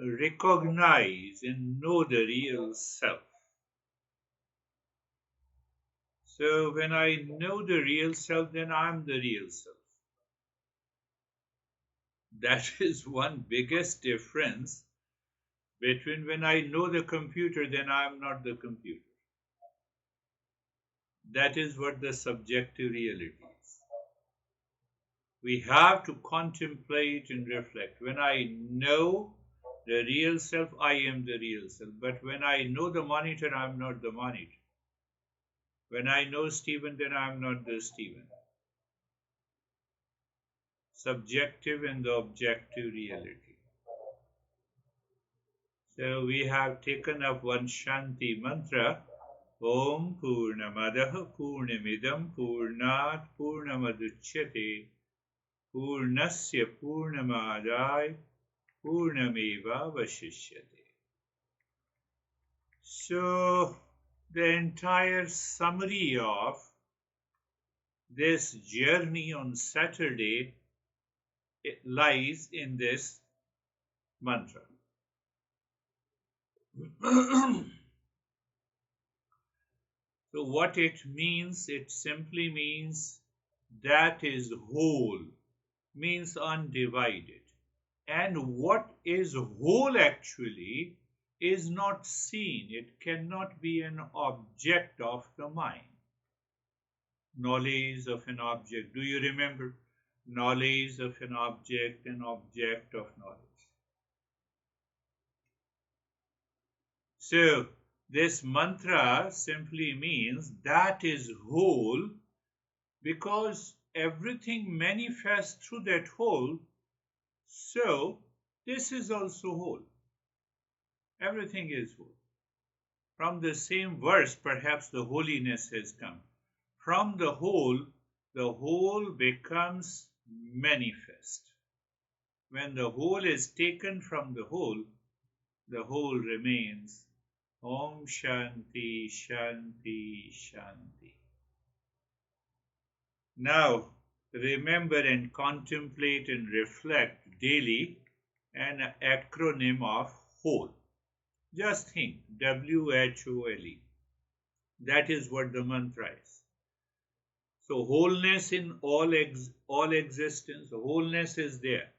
recognize and know the real self. So when I know the real self, then I'm the real self. That is one biggest difference between when I know the computer, then I'm not the computer. That is what the subjective reality is. We have to contemplate and reflect. When I know the real self, I am the real self. But when I know the monitor, I'm not the monitor. When I know Stephen, then I'm not the Stephen. Subjective and the objective reality. So we have taken up one Shanti mantra. Om Purnamadaha Purnamidam Purnat Purnamaduchyate Purnasya Purnamadai Purnameva Vashishyate. So the entire summary of this journey on Saturday, it lies in this mantra. So what it means, it simply means that is whole, means undivided. And what is whole actually is not seen. It cannot be an object of the mind. Knowledge of an object. Do you remember? Knowledge of an object of knowledge. So, this mantra simply means that is whole because everything manifests through that whole. So, this is also whole. Everything is whole. From the same verse, perhaps the holiness has come. From the whole becomes manifest. When the whole is taken from the whole remains. Om Shanti, Shanti, Shanti. Now, remember and contemplate and reflect daily an acronym of whole. Just think, WHOLE. That is what the mantra is. So wholeness in all existence, wholeness is there.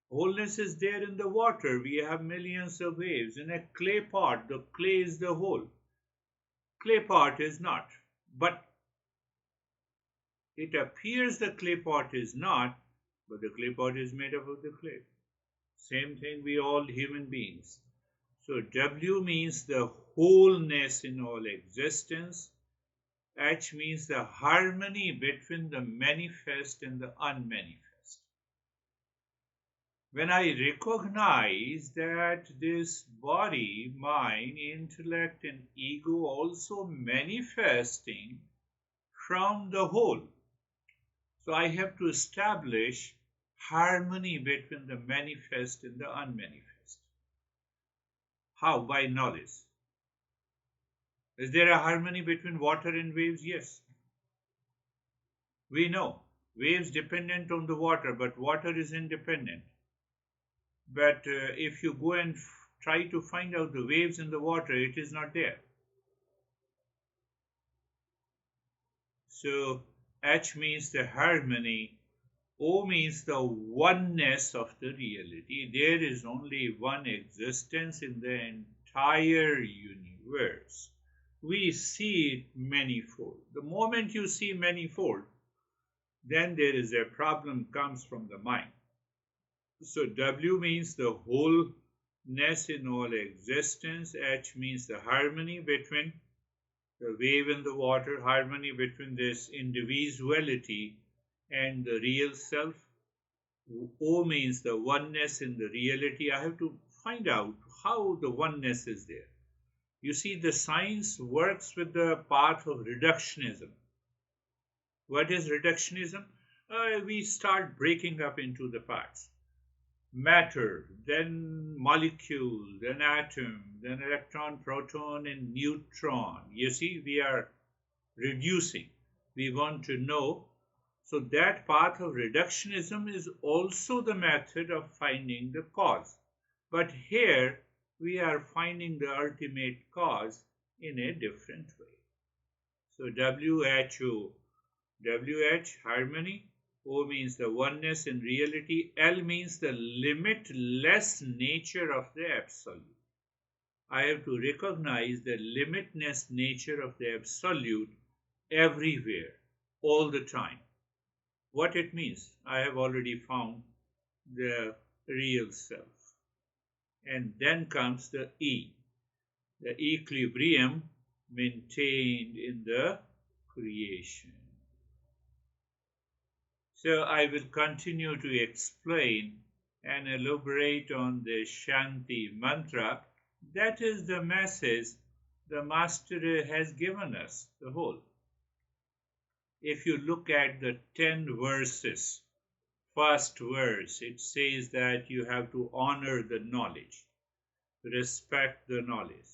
Wholeness is there in the water. We have millions of waves. In a clay pot, the clay is the whole. Clay pot is not. But it appears the clay pot is not, but the clay pot is made up of the clay. Same thing, we all human beings. So W means the wholeness in all existence. H means the harmony between the manifest and the unmanifest. When I recognize that this body, mind, intellect, and ego also manifesting from the whole, so I have to establish harmony between the manifest and the unmanifest. How? By knowledge. Is there a harmony between water and waves? Yes. We know waves dependent on the water, but water is independent. But if you go and try to find out the waves in the water, it is not there. So H means the harmony, O means the oneness of the reality. There is only one existence in the entire universe. We see it manifold. The moment you see manifold, then there is a problem comes from the mind. So W means the wholeness in all existence. H means the harmony between the wave and the water, harmony between this individuality and the real self. O means the oneness in the reality. I have to find out how the oneness is there. You see, the science works with the path of reductionism. What is reductionism? We start breaking up into the parts. Matter, then molecule, then atom, then electron, proton, and neutron. You see, we are reducing. We want to know. So that path of reductionism is also the method of finding the cause. But here we are finding the ultimate cause in a different way. So WHO, WH, harmony, O means the oneness in reality, L means the limitless nature of the absolute. I have to recognize the limitless nature of the absolute everywhere, all the time. What it means, I have already found the real self. And then comes the E, the equilibrium maintained in the creation. So I will continue to explain and elaborate on the Shanti mantra. That is the message the Master has given us, the whole. If you look at the 10 verses, first verse, it says that you have to honor the knowledge, respect the knowledge,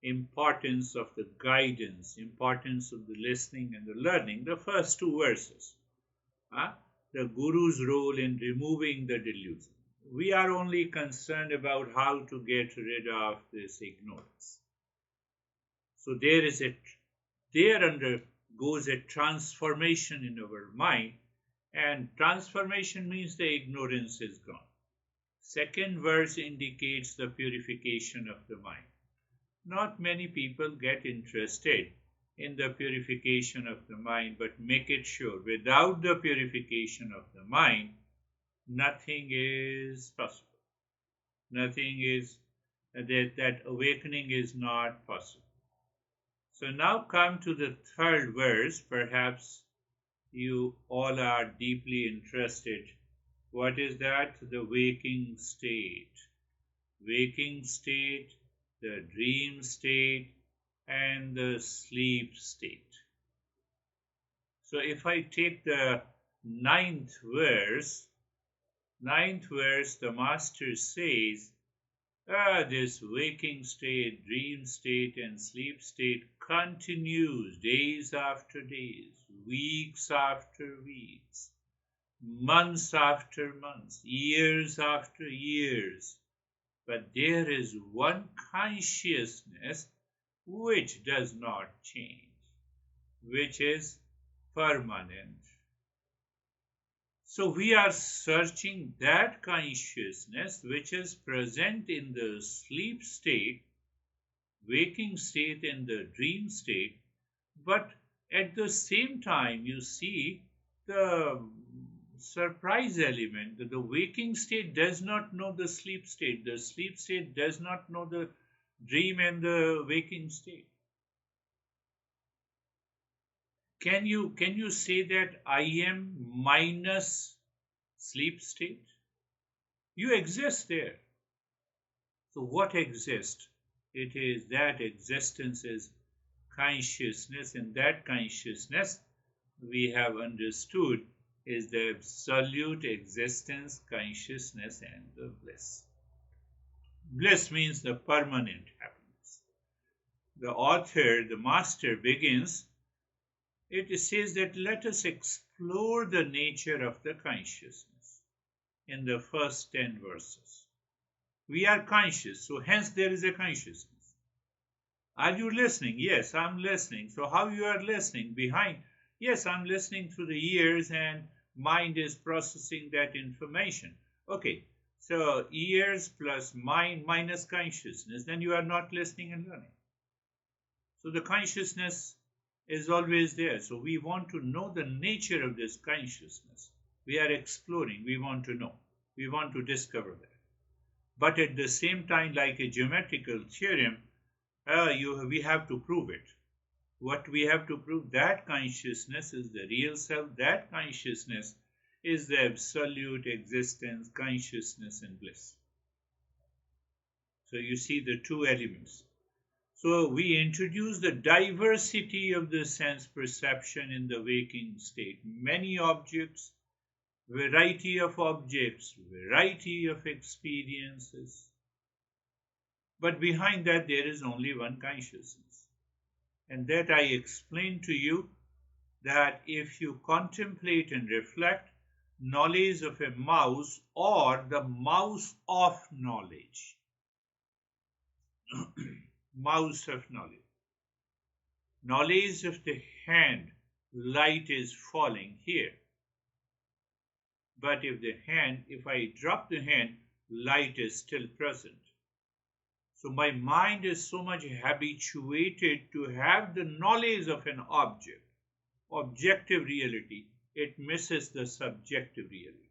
importance of the guidance, importance of the listening and the learning, the first 2 verses. The Guru's role in removing the delusion. We are only concerned about how to get rid of this ignorance. So there undergoes a transformation in our mind, and transformation means the ignorance is gone. Second verse indicates the purification of the mind. Not many people get interested in the purification of the mind, but make it sure, without the purification of the mind, nothing is possible. Nothing is, that awakening is not possible. So now come to the third verse. Perhaps you all are deeply interested. What is that? The waking state. Waking state, the dream state, and the sleep state. So if I take the ninth verse, the Master says, this waking state, dream state, and sleep state continues days after days, weeks after weeks, months after months, years after years. But there is one consciousness which does not change, which is permanent. So we are searching that consciousness which is present in the sleep state, waking state, and the dream state, but at the same time you see the surprise element that the waking state does not know the sleep state does not know the dream and the waking state. Can you say that I am minus sleep state? You exist there. So what exists? It is that existence is consciousness, and that consciousness we have understood is the absolute existence, consciousness, and the bliss. Bliss means the permanent happiness. The author, the Master, begins, it says that let us explore the nature of the consciousness in the first 10 verses. We are conscious, so hence there is a consciousness. Are you listening? Yes, I'm listening. So how you are listening? Behind? Yes, I'm listening through the ears and mind is processing that information. Okay, so ears plus mind minus consciousness, then you are not listening and learning. So the consciousness is always there. So we want to know the nature of this consciousness. We are exploring. We want to know. We want to discover that. But at the same time, like a geometrical theorem, we have to prove it. What we have to prove, that consciousness is the real self, that consciousness is the absolute existence, consciousness, and bliss. So you see the 2 elements. So we introduce the diversity of the sense perception in the waking state. Many objects, variety of objects, variety of experiences. But behind that there is only one consciousness. And that I explained to you, that if you contemplate and reflect, knowledge of a mouse or the mouse of knowledge. Mouse of knowledge. Knowledge of the hand, light is falling here. But if I drop the hand, light is still present. So my mind is so much habituated to have the knowledge of an object, objective reality, it misses the subjective reality.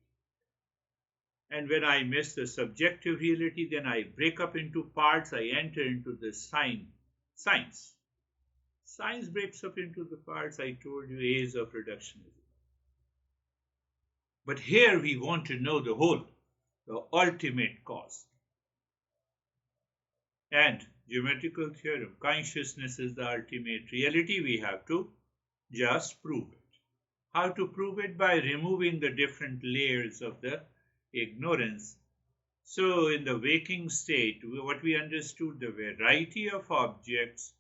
And when I miss the subjective reality, then I break up into parts, I enter into the science. Science breaks up into the parts, I told you, A's of reductionism. But here we want to know the whole, the ultimate cause. And geometrical theorem, consciousness is the ultimate reality, we have to just prove it. How to prove it? By removing the different layers of the ignorance. So in the waking state, what we understood, the variety of objects,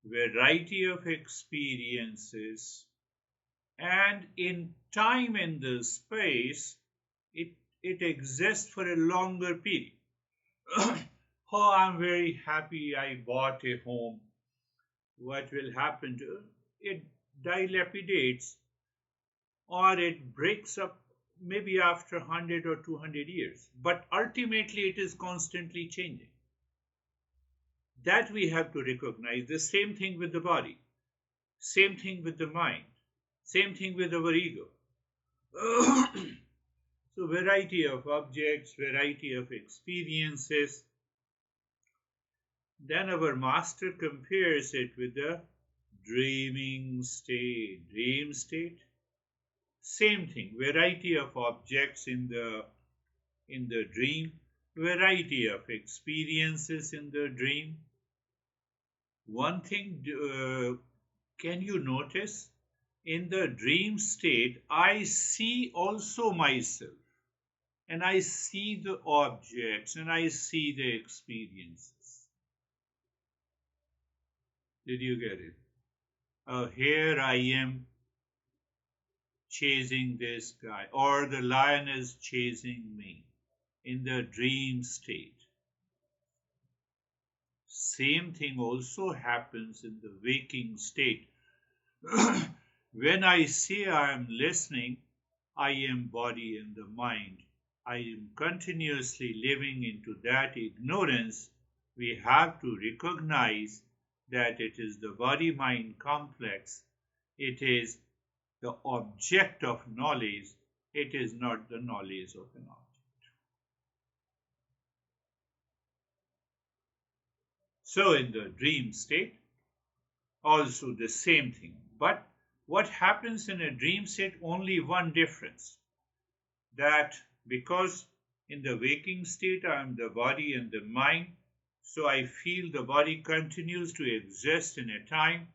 variety of experiences, and in time and the space, it exists for a longer period. Oh, I'm very happy I bought a home. What will happen to it? It dilapidates or it breaks up maybe after 100 or 200 years. But ultimately, it is constantly changing. That we have to recognize. The same thing with the body, same thing with the mind, same thing with our ego. So, variety of objects, variety of experiences. Then our master compares it with the dreaming state, dream state. Same thing, variety of objects in the dream, variety of experiences in the dream. One thing, can you notice? In the dream state, I see also myself, and I see the objects, and I see the experiences. Did you get it? Here I am chasing this guy, or the lion is chasing me in the dream state. Same thing also happens in the waking state. When I say I am listening, I am body and the mind. I am continuously living into that ignorance. We have to recognize that it is the body-mind complex. It is the object of knowledge. It is not the knowledge of an object. So in the dream state, also the same thing. But what happens in a dream state? Only one difference. That because in the waking state I am the body and the mind, so I feel the body continues to exist in a time.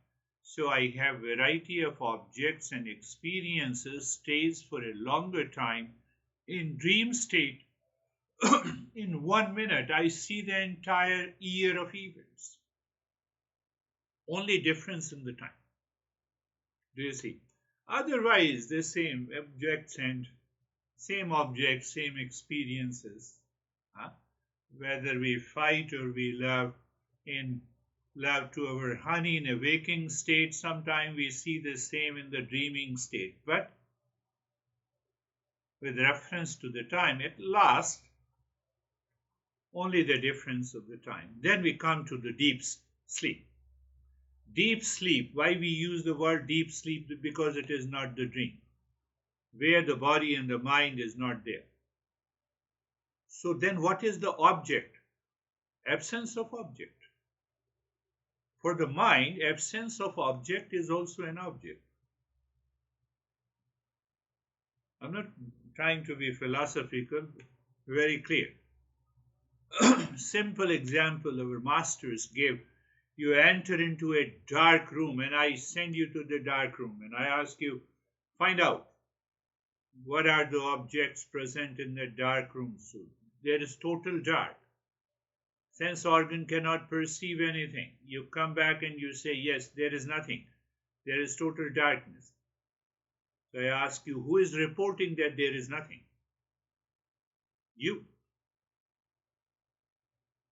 So I have variety of objects and experiences, stays for a longer time. In dream state, in 1 minute, I see the entire year of events. Only difference in the time. Do you see? Otherwise, the same objects and same objects, same experiences. Whether we fight or we love to our honey in a waking state, sometimes we see the same in the dreaming state. But with reference to the time, it lasts only the difference of the time. Then we come to the deep sleep. Deep sleep, why we use the word deep sleep? Because it is not the dream, where the body and the mind is not there. So then what is the object? Absence of object. For the mind, absence of object is also an object. I'm not trying to be philosophical, very clear. Simple example our masters give. You enter into a dark room and I send you to the dark room and I ask you, find out what are the objects present in the dark room. So there is total dark. Sense organ cannot perceive anything. You come back and you say, yes, there is nothing. There is total darkness. So I ask you, who is reporting that there is nothing? You.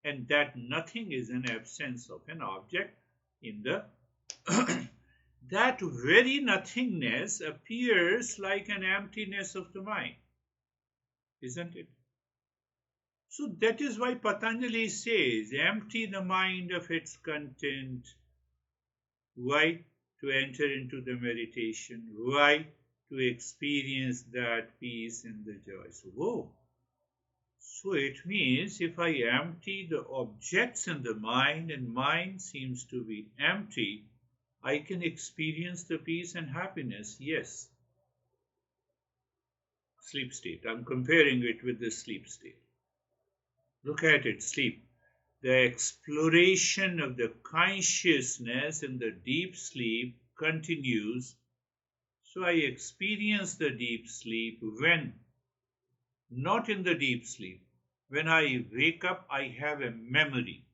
And that nothing is an absence of an object in the that very nothingness appears like an emptiness of the mind, isn't it? So that is why Patanjali says, empty the mind of its content. Why? To enter into the meditation. Why? To experience that peace and the joy. So, whoa. So it means if I empty the objects in the mind and mind seems to be empty, I can experience the peace and happiness. Yes. Sleep state. I'm comparing it with the sleep state. Look at it, sleep. The exploration of the consciousness in the deep sleep continues. So I experience the deep sleep when, not in the deep sleep. When I wake up, I have a memory.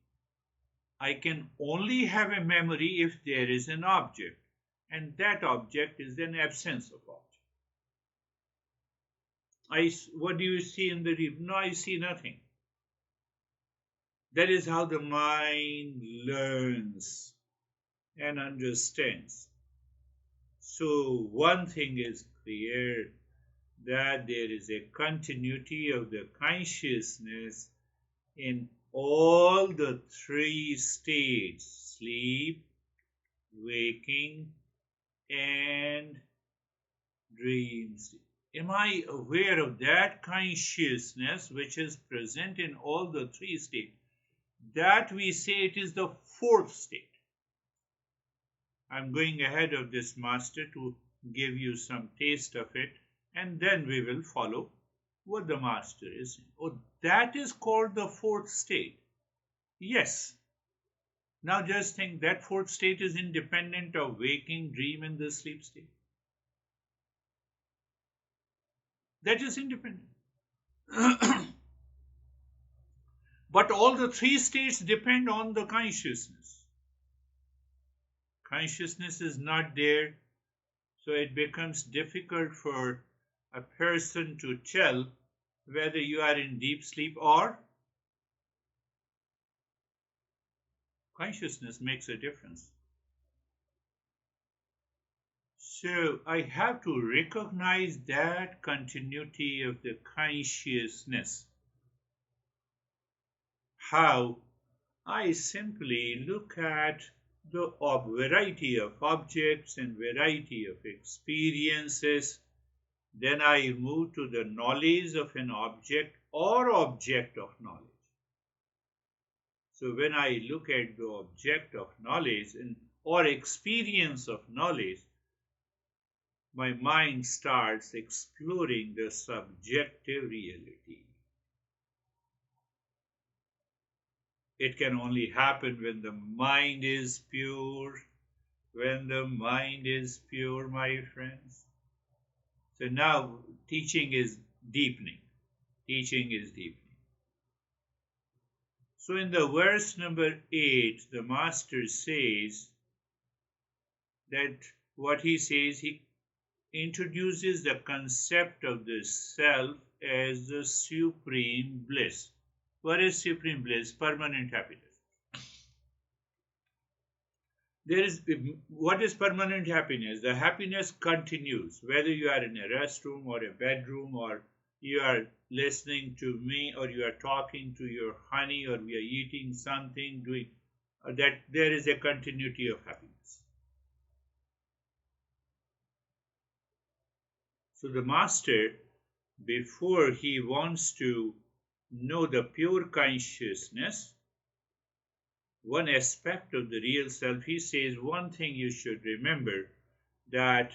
I can only have a memory if there is an object, and that object is an absence of object. What do you see in the deep? No, I see nothing. That is how the mind learns and understands. So one thing is clear, that there is a continuity of the consciousness in all the three states: sleep, waking, and dreams. Am I aware of that consciousness which is present in all the three states? That we say it is the fourth state. I'm going ahead of this master to give you some taste of it, and then we will follow what the master is saying. Oh, that is called the fourth state. Yes. Now just think that fourth state is independent of waking, dream, and the sleep state. That is independent. But all the three states depend on the consciousness. Consciousness is not there, so it becomes difficult for a person to tell whether you are in deep sleep or consciousness makes a difference. So I have to recognize that continuity of the consciousness. How? I simply look at the variety of objects and variety of experiences. Then I move to the knowledge of an object or object of knowledge. So when I look at the object of knowledge or experience of knowledge, my mind starts exploring the subjective reality. It can only happen when the mind is pure. When the mind is pure, my friends. So now teaching is deepening. Teaching is deepening. So in the verse number 8, the master says that what he says, he introduces the concept of the self as the supreme bliss. What is supreme bliss? Permanent happiness. What is permanent happiness? The happiness continues, whether you are in a restroom or a bedroom, or you are listening to me, or you are talking to your honey, or we are eating something, doing that. There is a continuity of happiness. So the master, before he wants to know the pure consciousness, one aspect of the real self, he says one thing you should remember, that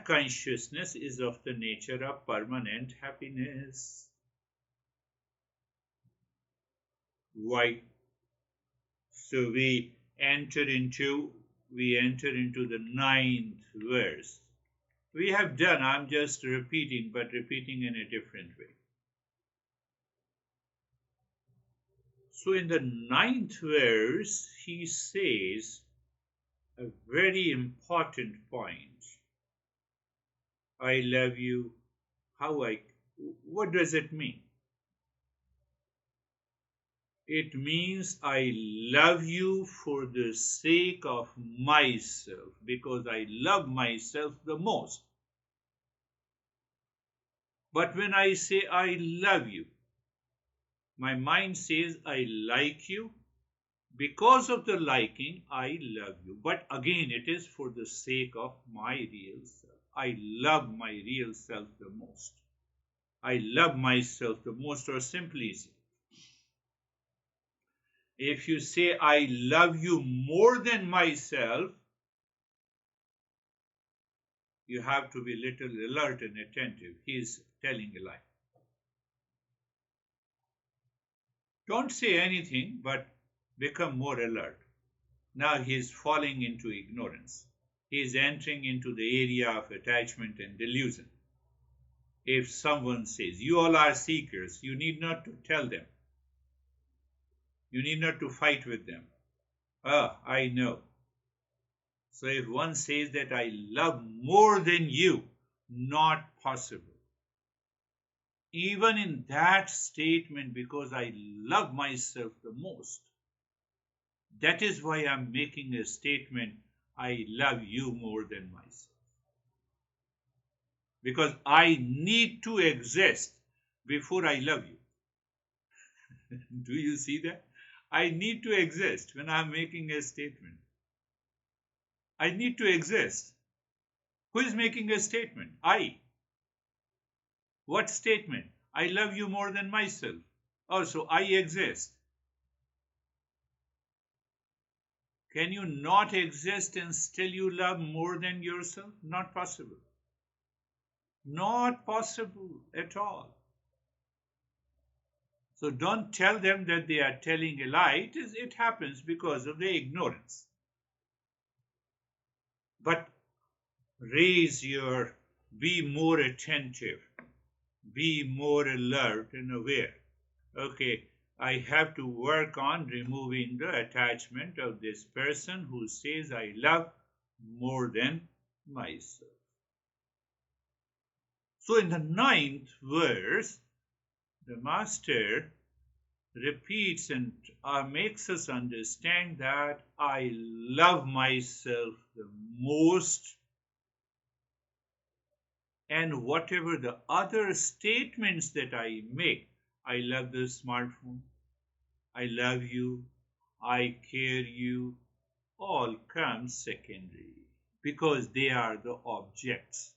consciousness is of the nature of permanent happiness. Why? So we enter into the ninth verse. We have done, I'm just repeating, but repeating in a different way. So in the ninth verse, he says a very important point. I love you. What does it mean? It means I love you for the sake of myself, because I love myself the most. But when I say I love you, my mind says I like you. Because of the liking, I love you. But again, it is for the sake of my real self. I love my real self the most. I love myself the most, or simply say, if you say I love you more than myself, you have to be little alert and attentive. He is telling a lie. Don't say anything, but become more alert. Now he is falling into ignorance. He is entering into the area of attachment and delusion. If someone says, you all are seekers, you need not to tell them. You need not to fight with them. Ah, I know. So if one says that I love more than you, not possible. Even in that statement, because I love myself the most, that is why I'm making a statement, I love you more than myself. Because I need to exist before I love you. Do you see that? I need to exist when I'm making a statement. I need to exist. Who is making a statement? I. What statement? I love you more than myself. Also, I exist. Can you not exist and still you love more than yourself? Not possible. Not possible at all. So don't tell them that they are telling a lie. It happens because of the ignorance. But be more attentive, be more alert and aware. Okay, I have to work on removing the attachment of this person who says I love more than myself. So in the 9th verse, the Master repeats and makes us understand that I love myself the most, and whatever the other statements that I make, I love the smartphone, I love you, I care you, all comes secondary because they are the objects.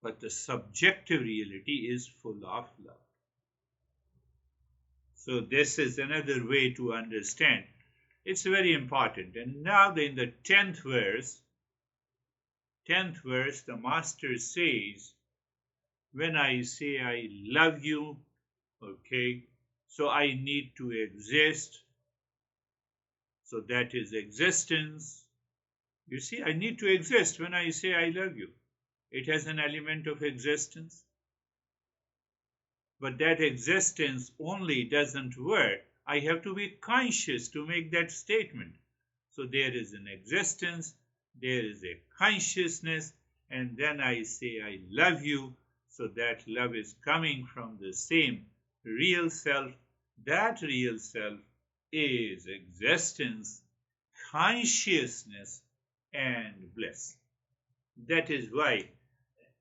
But the subjective reality is full of love. So this is another way to understand. It's very important. And now in the 10th verse, the Master says, when I say I love you, okay, so I need to exist. So that is existence. You see, I need to exist when I say I love you. It has an element of existence. But that existence only doesn't work. I have to be conscious to make that statement. So there is an existence, there is a consciousness, and then I say I love you. So that love is coming from the same real self. That real self is existence, consciousness, and bliss. That is why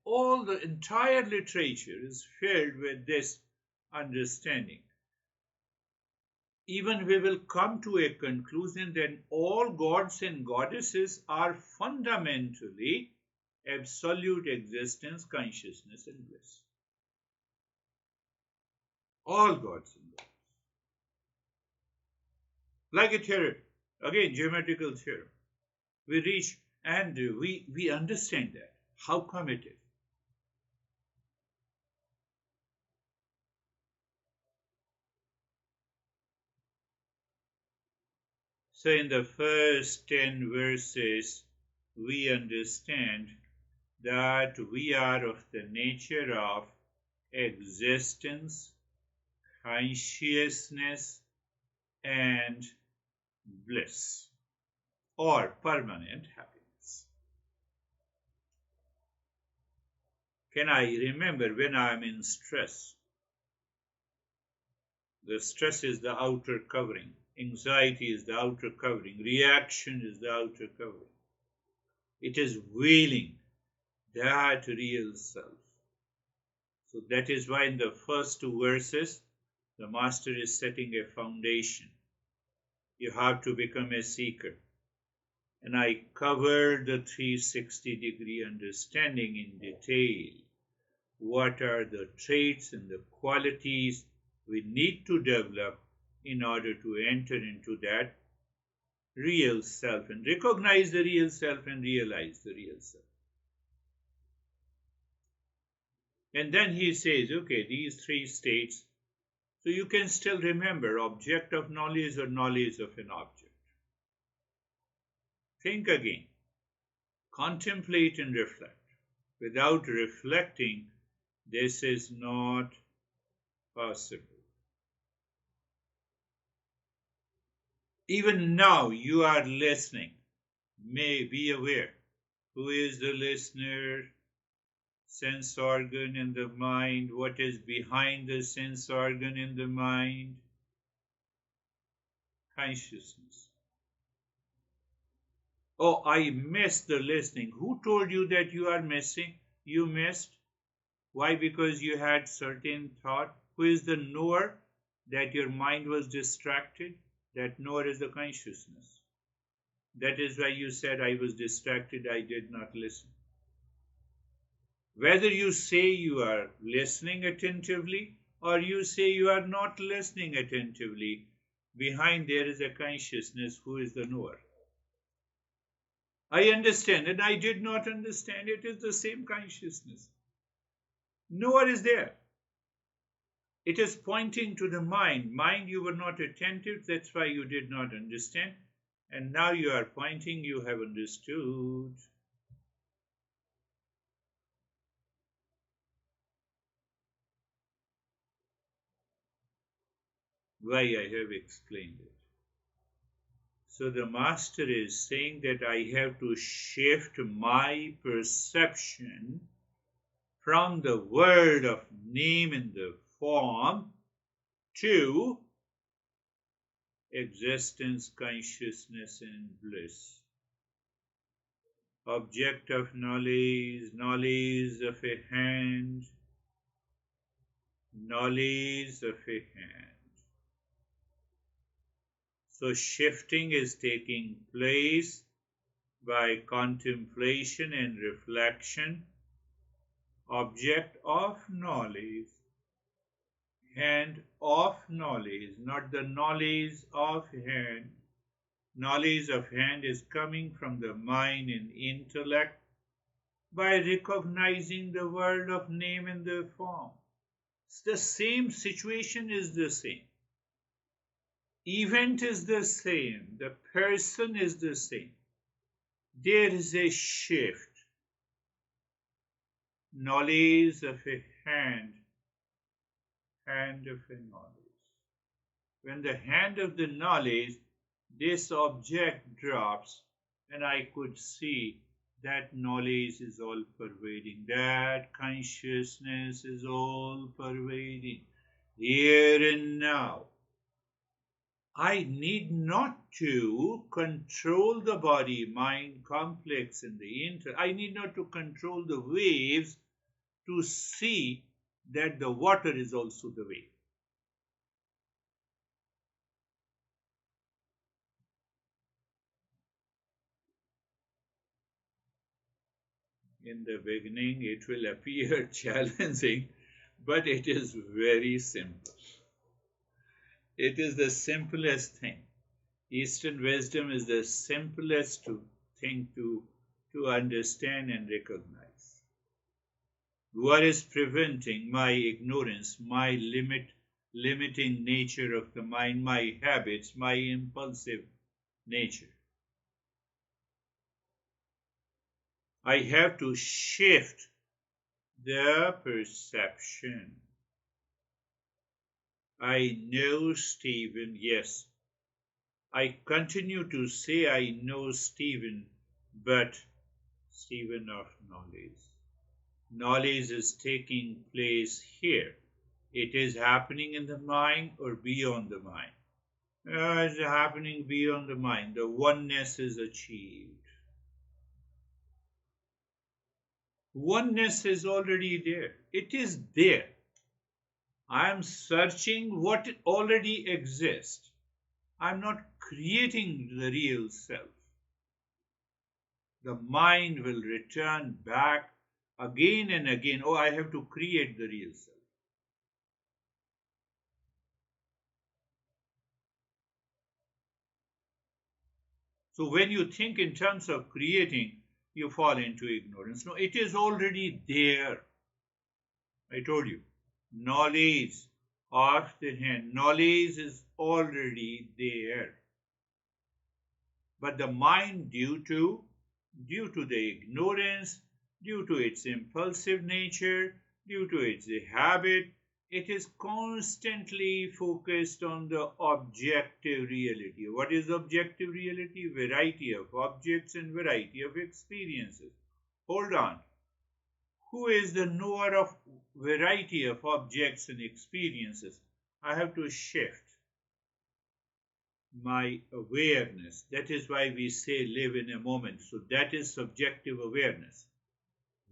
all the entire literature is filled with this understanding. Even we will come to a conclusion that all gods and goddesses are fundamentally absolute existence, consciousness, and bliss. All gods and goddesses. Like a theorem, again, geometrical theorem. We reach and we understand that. How come it is? So in the first 10 verses, we understand that we are of the nature of existence, consciousness, and bliss, or permanent happiness. Can I remember when I am in stress? The stress is the outer covering. Anxiety is the outer covering. Reaction is the outer covering. It is veiling that real self. So that is why in the first two verses, the Master is setting a foundation. You have to become a seeker. And I covered the 360-degree understanding in detail. What are the traits and the qualities we need to develop in order to enter into that real self and recognize the real self and realize the real self. And then he says, okay, these three states, so you can still remember object of knowledge or knowledge of an object. Think again, contemplate and reflect. Without reflecting, this is not possible. Even now you are listening. May be aware. Who is the listener? Sense organ in the mind. What is behind the sense organ in the mind? Consciousness. Oh, I missed the listening. Who told you that you are missing? You missed. Why? Because you had certain thought. Who is the knower? That your mind was distracted. That knower is the consciousness. That is why you said, I was distracted, I did not listen. Whether you say you are listening attentively or you say you are not listening attentively, behind there is a consciousness who is the knower. I understand and I did not understand. It is the same consciousness. Knower is there. It is pointing to the mind. Mind, you were not attentive, that's why you did not understand. And now you are pointing, you have understood. Why I have explained it. So the Master is saying that I have to shift my perception from the world of name and the form to existence, consciousness, and bliss. Object of knowledge, knowledge of a hand, knowledge of a hand. So shifting is taking place by contemplation and reflection. Object of knowledge, hand of knowledge, not the knowledge of hand. Knowledge of hand is coming from the mind and intellect by recognizing the world of name and the form. It's the same situation is the same. Event is the same. The person is the same. There is a shift. Knowledge of a hand, hand of a knowledge. When the hand of the knowledge, this object drops, and I could see that knowledge is all pervading, that consciousness is all pervading, here and now. I need not to control the body, mind, complex, and the intellect. I need not to control the waves to see that the water is also the wave. In the beginning, it will appear challenging, but it is very simple. It is the simplest thing. Eastern wisdom is the simplest thing to understand and recognize. What is preventing my ignorance, my limiting nature of the mind, my habits, my impulsive nature? I have to shift the perception. I know Stephen, yes. I continue to say I know Stephen, but Stephen of knowledge. Knowledge is taking place here. It is happening in the mind or beyond the mind. It's happening beyond the mind. The oneness is achieved. Oneness is already there. It is there. I am searching what already exists. I'm not creating the real self. The mind will return back again and again. Oh, I have to create the real self. So when you think in terms of creating, you fall into ignorance. No, it is already there. I told you. Knowledge of the hand. Knowledge is already there. But the mind, due to the ignorance, due to its impulsive nature, due to its habit, it is constantly focused on the objective reality. What is objective reality? Variety of objects and variety of experiences. Hold on. Who is the knower of variety of objects and experiences? I have to shift my awareness. That is why we say live in a moment. So that is subjective awareness.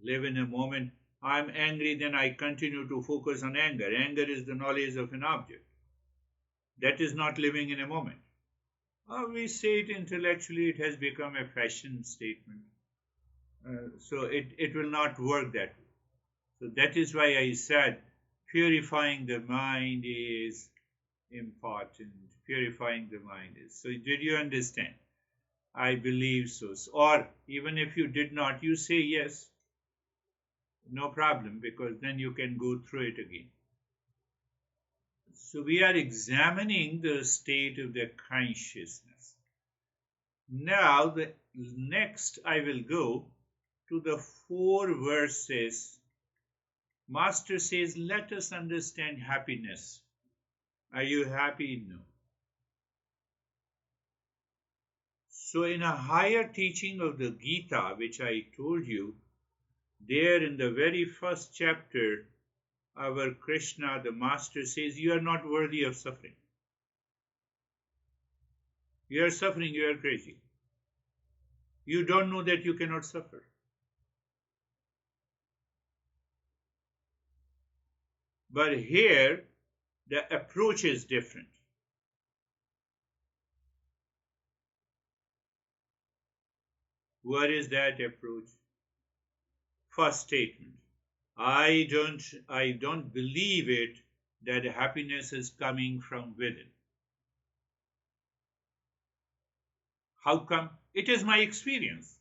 Live in a moment. I'm angry, then I continue to focus on anger. Anger is the knowledge of an object. That is not living in a moment. We say it intellectually, it has become a fashion statement. So it will not work that way. So that is why I said purifying the mind is important. Purifying the mind is. So did you understand? I believe so. Or even if you did not, you say yes. No problem, because then you can go through it again. So we are examining the state of the consciousness. Now the next I will go to the 4 verses. Master says, let us understand happiness. Are you happy? No. So in a higher teaching of the Gita, which I told you, there in the very first chapter, our Krishna, the Master, says, you are not worthy of suffering. You are suffering, you are crazy. You don't know that you cannot suffer. But here, the approach is different. What is that approach? First statement. I don't believe it that happiness is coming from within. How come? It is my experience.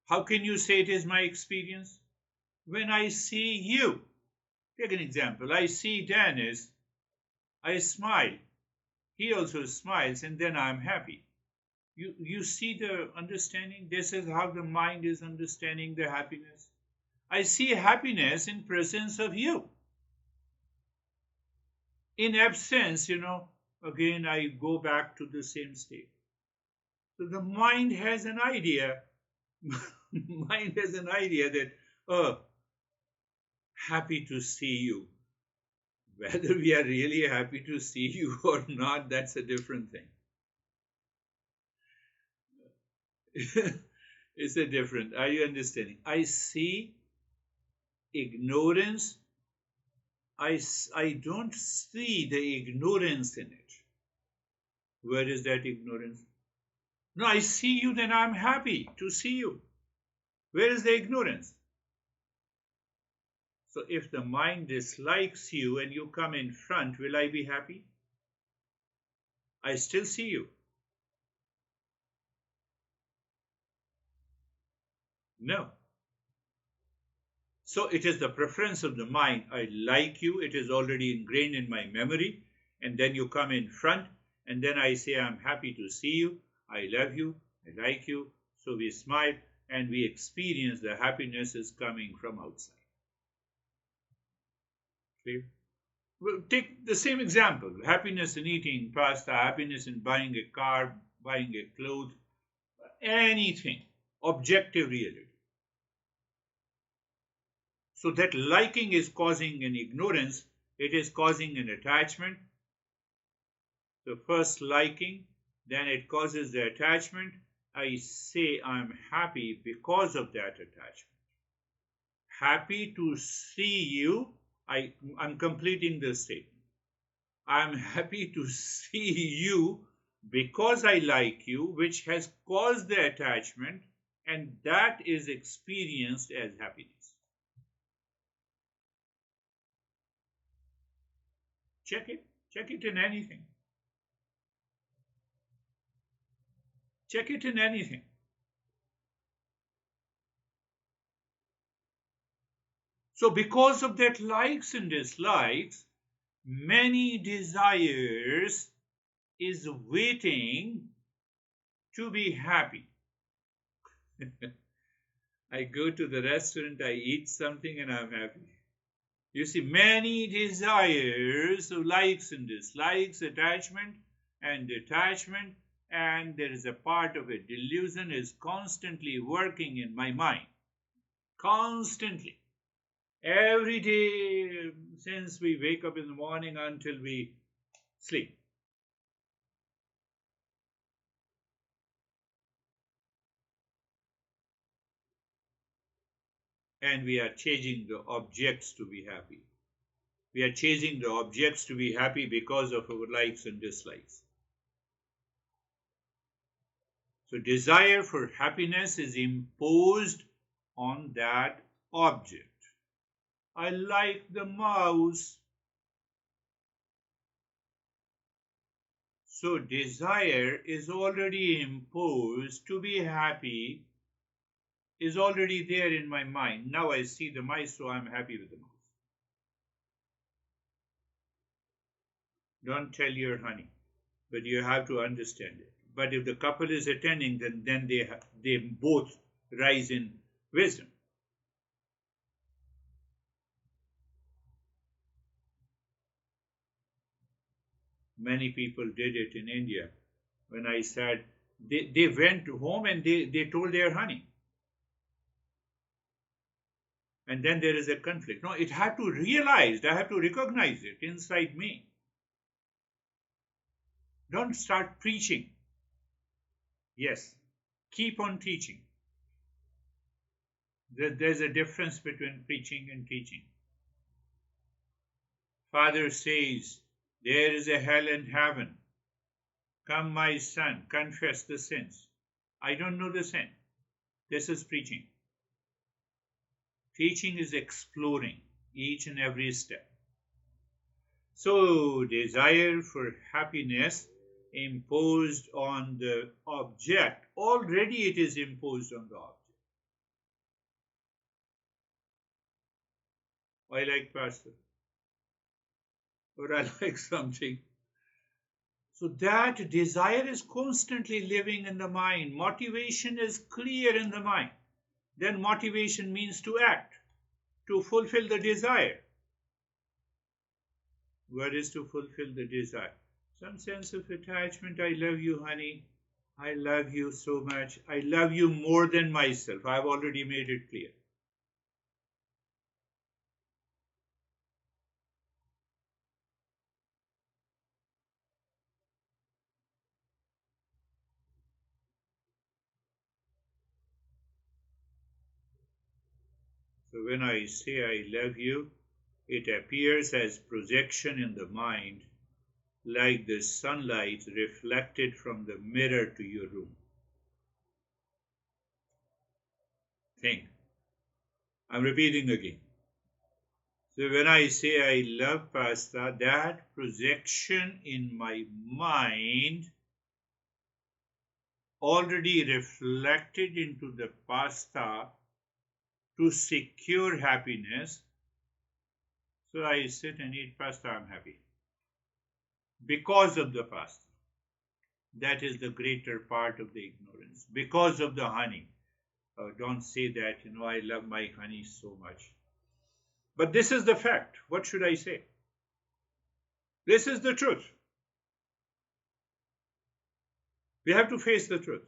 How can you say it is my experience? When I see you, take an example. I see Dennis, I smile. He also smiles, and then I'm happy. You see the understanding? This is how the mind is understanding the happiness. I see happiness in presence of you. In absence, again I go back to the same state. So the mind has an idea. Mind has an idea that, oh, happy to see you. Whether we are really happy to see you or not, that's a different thing. It's a different. Are you understanding? I see ignorance. I don't see the ignorance in it. Where is that ignorance? No, I see you, then I'm happy to see you. Where is the ignorance? So if the mind dislikes you and you come in front, will I be happy? I still see you. No. So it is the preference of the mind. I like you. It is already ingrained in my memory. And then you come in front, and then I say, I'm happy to see you. I love you. I like you. So we smile and we experience the happiness is coming from outside. Clear? Well, take the same example. Happiness in eating pasta, happiness in buying a car, buying a clothes, anything. Objective reality. So that liking is causing an ignorance, it is causing an attachment. The first liking, then it causes the attachment. I say I'm happy because of that attachment. Happy to see you. I'm completing the statement. I'm happy to see you because I like you, which has caused the attachment, and that is experienced as happiness. Check it. Check it in anything. Check it in anything. So, because of that likes and dislikes, many desires is waiting to be happy. I go to the restaurant, I eat something, and I'm happy. You see, many desires, so likes and dislikes, attachment and detachment, and there is a part of a delusion is constantly working in my mind. Constantly. Every day since we wake up in the morning until we sleep. And we are changing the objects to be happy. We are chasing the objects to be happy because of our likes and dislikes. So desire for happiness is imposed on that object. I like the mouse. So desire is already imposed to be happy, is already there in my mind. Now I see the mice, so I'm happy with the mouse. Don't tell your honey, but you have to understand it. But if the couple is attending, then they both rise in wisdom. Many people did it in India. When I said, they went home and they told their honey. And then there is a conflict. No, it had to realize, I have to recognize it inside me. Don't start preaching. Yes, keep on teaching. There's a difference between preaching and teaching. Father says, there is a hell and heaven. Come, my son, confess the sins. I don't know the sin. This is preaching. Teaching is exploring each and every step. So, desire for happiness imposed on the object, already it is imposed on the object. I like pasta, or I like something. So that desire is constantly living in the mind. Motivation is clear in the mind. Then motivation means to act, to fulfill the desire. What is to fulfill the desire? Some sense of attachment. I love you, honey. I love you so much. I love you more than myself. I've already made it clear. So when I say I love you, it appears as projection in the mind, like the sunlight reflected from the mirror to your room. Think. I'm repeating again. So when I say I love pasta, that projection in my mind already reflected into the pasta to secure happiness. So I sit and eat pasta, I'm happy. Because of the pasta. That is the greater part of the ignorance. Because of the honey. Don't say that, I love my honey so much. But this is the fact. What should I say? This is the truth. We have to face the truth.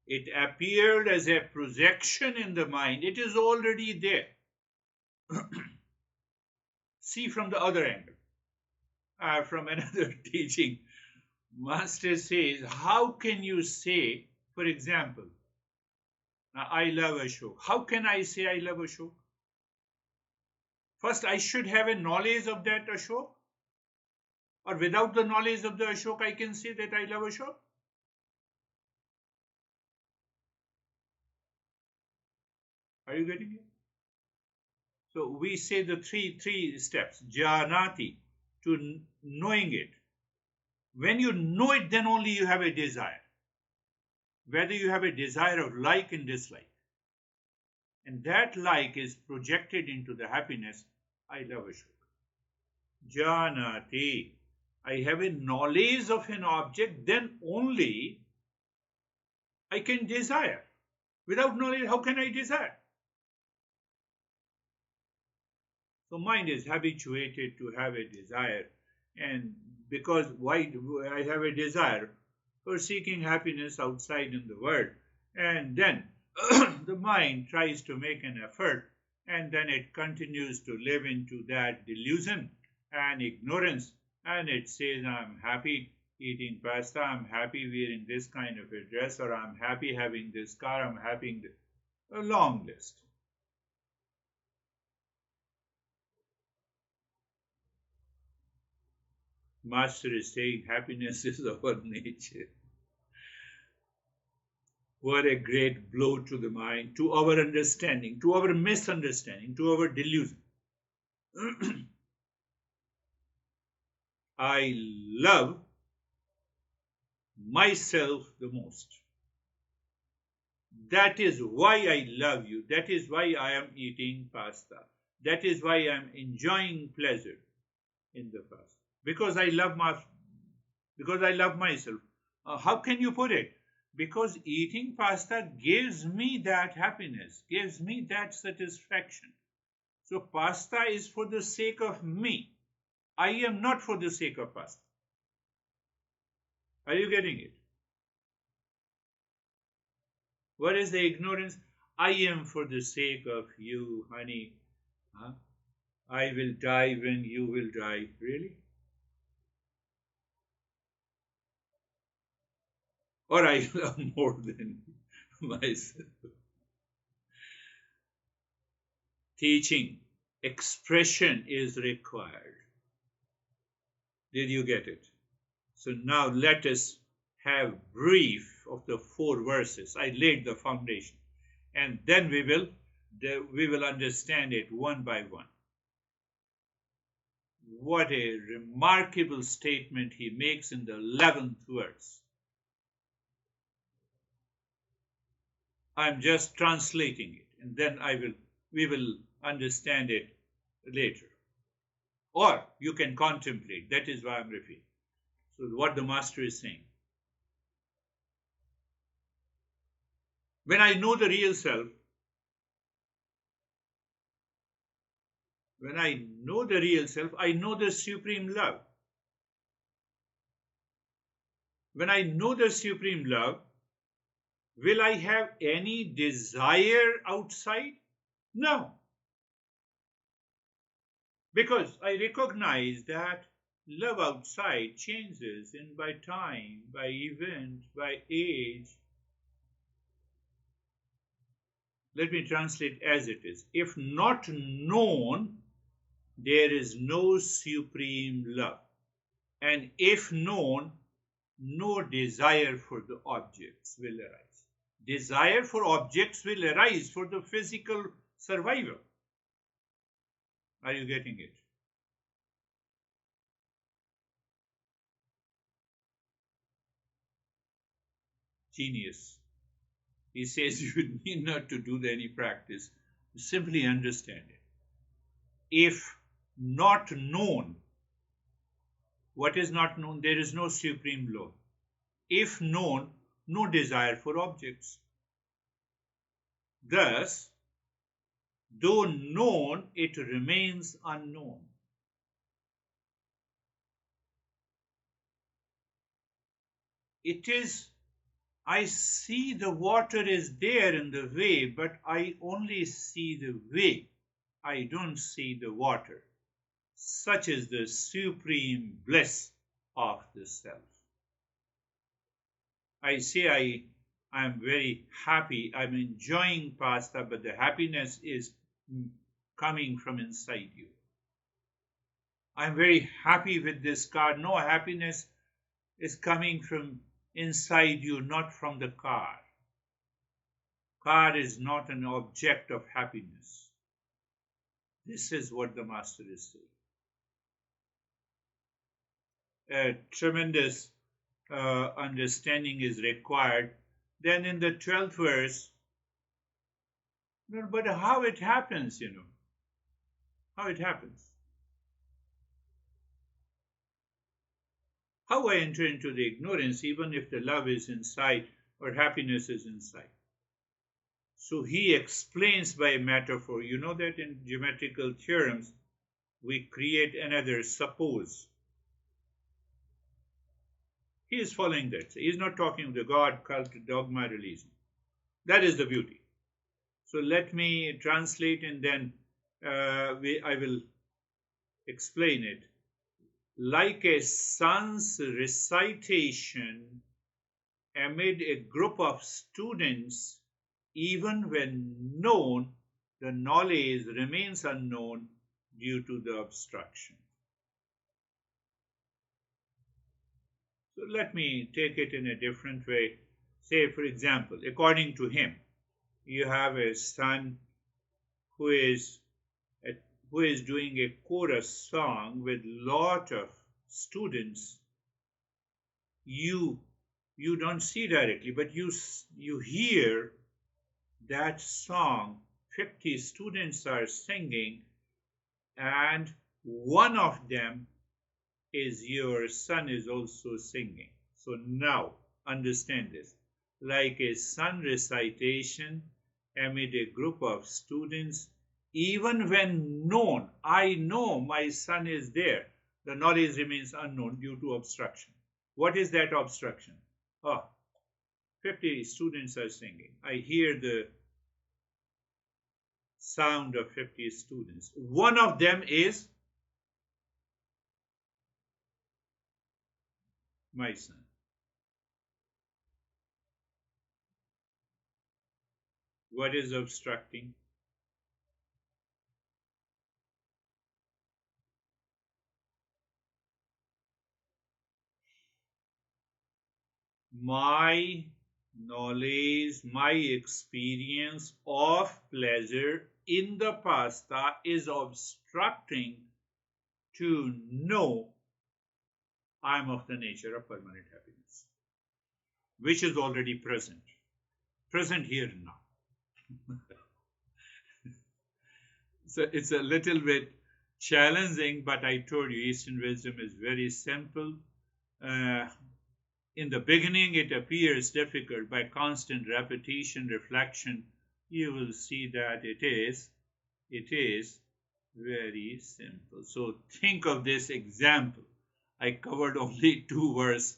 It appeared as a projection in the mind. It is already there. See from the other angle. From another teaching, Master says, how can you say, for example, I love Ashok. How can I say I love Ashok? First, I should have a knowledge of that Ashok. Or without the knowledge of the Ashok, I can say that I love Ashok. Are you getting it? So we say the three steps. Janati, to knowing it. When you know it, then only you have a desire. Whether you have a desire of like and dislike. And that like is projected into the happiness. I love Ashok. Janati. I have a knowledge of an object, then only I can desire. Without knowledge, how can I desire? So mind is habituated to have a desire. And because why do I have a desire? For seeking happiness outside in the world. And then the mind tries to make an effort, and then it continues to live into that delusion and ignorance. And it says, I'm happy eating pasta, I'm happy wearing this kind of a dress, or I'm happy having this car, I'm happy a long list. Master is saying happiness is our nature. What a great blow to the mind, to our understanding, to our misunderstanding, to our delusion. I love myself the most. That is why I love you. That is why I am eating pasta. That is why I am enjoying pleasure in the pasta. Because I love myself. How can you put it? Because eating pasta gives me that happiness, gives me that satisfaction. So pasta is for the sake of me. I am not for the sake of pasta. Are you getting it? What is the ignorance? I am for the sake of you, honey. Huh? I will die when you will die. Really? Or I love more than myself. Teaching, expression is required. Did you get it? So now let us have brief of the 4 verses. I laid the foundation, and then we will understand it one by one. What a remarkable statement he makes in the 11th verse. I'm just translating it, and then we will understand it later. Or you can contemplate. That is why I'm repeating. So what the master is saying. When I know the real self, I know the supreme love. When I know the supreme love, will I have any desire outside? No. Because I recognize that love outside changes by time, by event, by age. Let me translate as it is. If not known, there is no supreme love. And if known, no desire for the objects will arise. Desire for objects will arise for the physical survival. Are you getting it? Genius. He says you need not to do any practice. Simply understand it. If not known, what is not known? There is no supreme law. If known, no desire for objects. Thus, though known, it remains unknown. It is I see the water is there in the way, but I only see the way. I don't see the water. Such is the supreme bliss of the self. I say I'm very happy, I'm enjoying pasta, but the happiness is coming from inside you. I'm very happy with this car. No, happiness is coming from inside you, not from the car. Car is not an object of happiness. This is what the Master is saying. A tremendous understanding is required. Then in the 12th verse, but how it happens, how it happens. How I enter into the ignorance, even if the love is inside or happiness is inside. So he explains by metaphor. You know that in geometrical theorems, we create another suppose. He is following that. He is not talking the God, cult, dogma, religion. That is the beauty. So let me translate and then I will explain it. Like a son's recitation amid a group of students, even when known, the knowledge remains unknown due to the obstruction. So let me take it in a different way. Say, for example, according to him, you have a son who is doing a chorus song with lot of students. You don't see directly, but you hear that song. 50 students are singing, and one of them is your son is also singing. So now understand this. Like a son recitation amid a group of students, even when known, I know my son is there, the knowledge remains unknown due to obstruction. What is that obstruction? 50 students are singing. I hear the sound of 50 students. One of them is my son. What is obstructing? My knowledge, my experience of pleasure in the pasta is obstructing to know I am of the nature of permanent happiness, which is already present here now. So it's a little bit challenging, but I told you Eastern wisdom is very simple. In the beginning, it appears difficult. By constant repetition, reflection, you will see that it is very simple. So think of this example. I covered only 2 verses.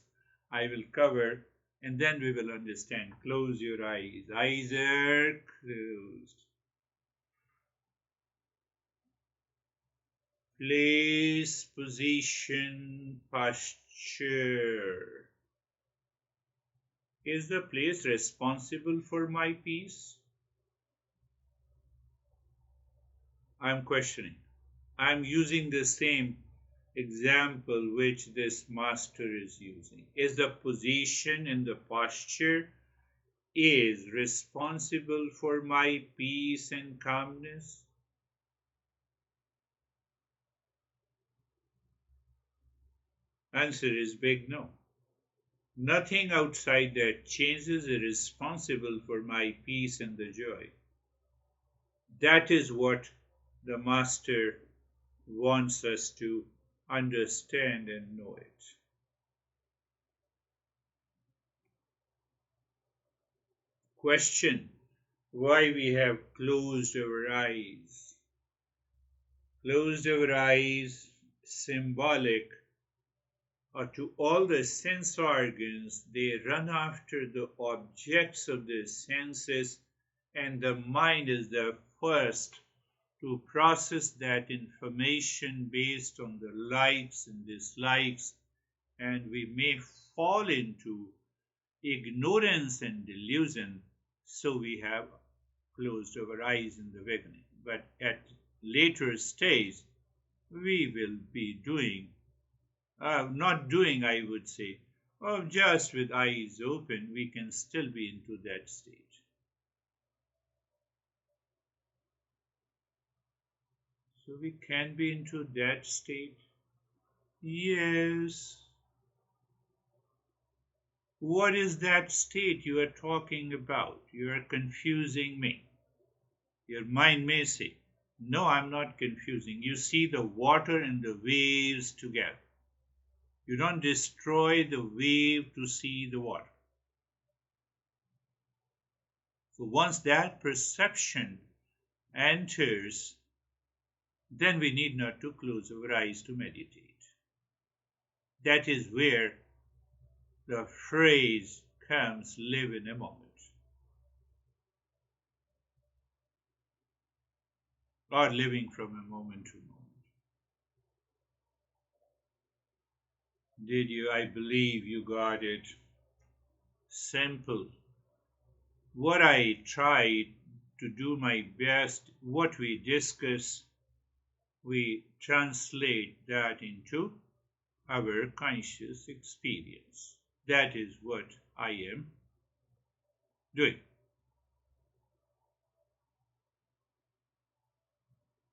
I will cover, and then we will understand. Close your eyes. Eyes are closed. Place, position, posture. Is the place responsible for my peace? I'm questioning. I'm using the same example which this master is using. Is the position and the posture is responsible for my peace and calmness? Answer is big no. Nothing outside that changes is responsible for my peace and the joy. That is what the Master wants us to understand and know it. Question: why we have closed our eyes? Closed our eyes, symbolic or to all the sense organs, they run after the objects of the senses, and the mind is the first to process that information based on the likes and dislikes, and we may fall into ignorance and delusion, so we have closed our eyes in the beginning. But at later stage, we will be doing, not doing, I would say, or just with eyes open, we can still be into that stage. So we can be into that state. Yes. What is that state you are talking about? You are confusing me. Your mind may say, no, I'm not confusing. You see the water and the waves together. You don't destroy the wave to see the water. So once that perception enters, then we need not to close our eyes to meditate. That is where the phrase comes, live in a moment. Or living from a moment to moment. Did you? I believe you got it. Simple. What I tried to do my best, what we discuss, we translate that into our conscious experience. That is what I am doing.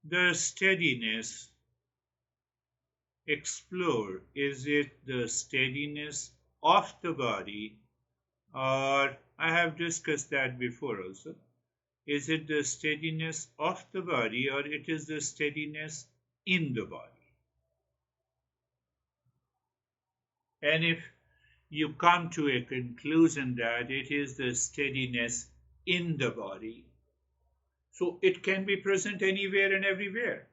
The steadiness, explore, is it the steadiness of the body, or I have discussed that before also. Is it the steadiness of the body, or it is the steadiness in the body? And if you come to a conclusion that it is the steadiness in the body, so it can be present anywhere and everywhere.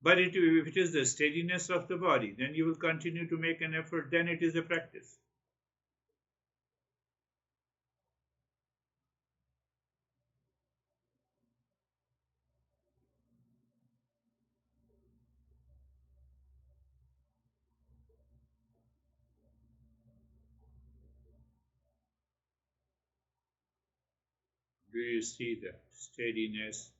But if it is the steadiness of the body, then you will continue to make an effort, then it is a practice. Do you see that steadiness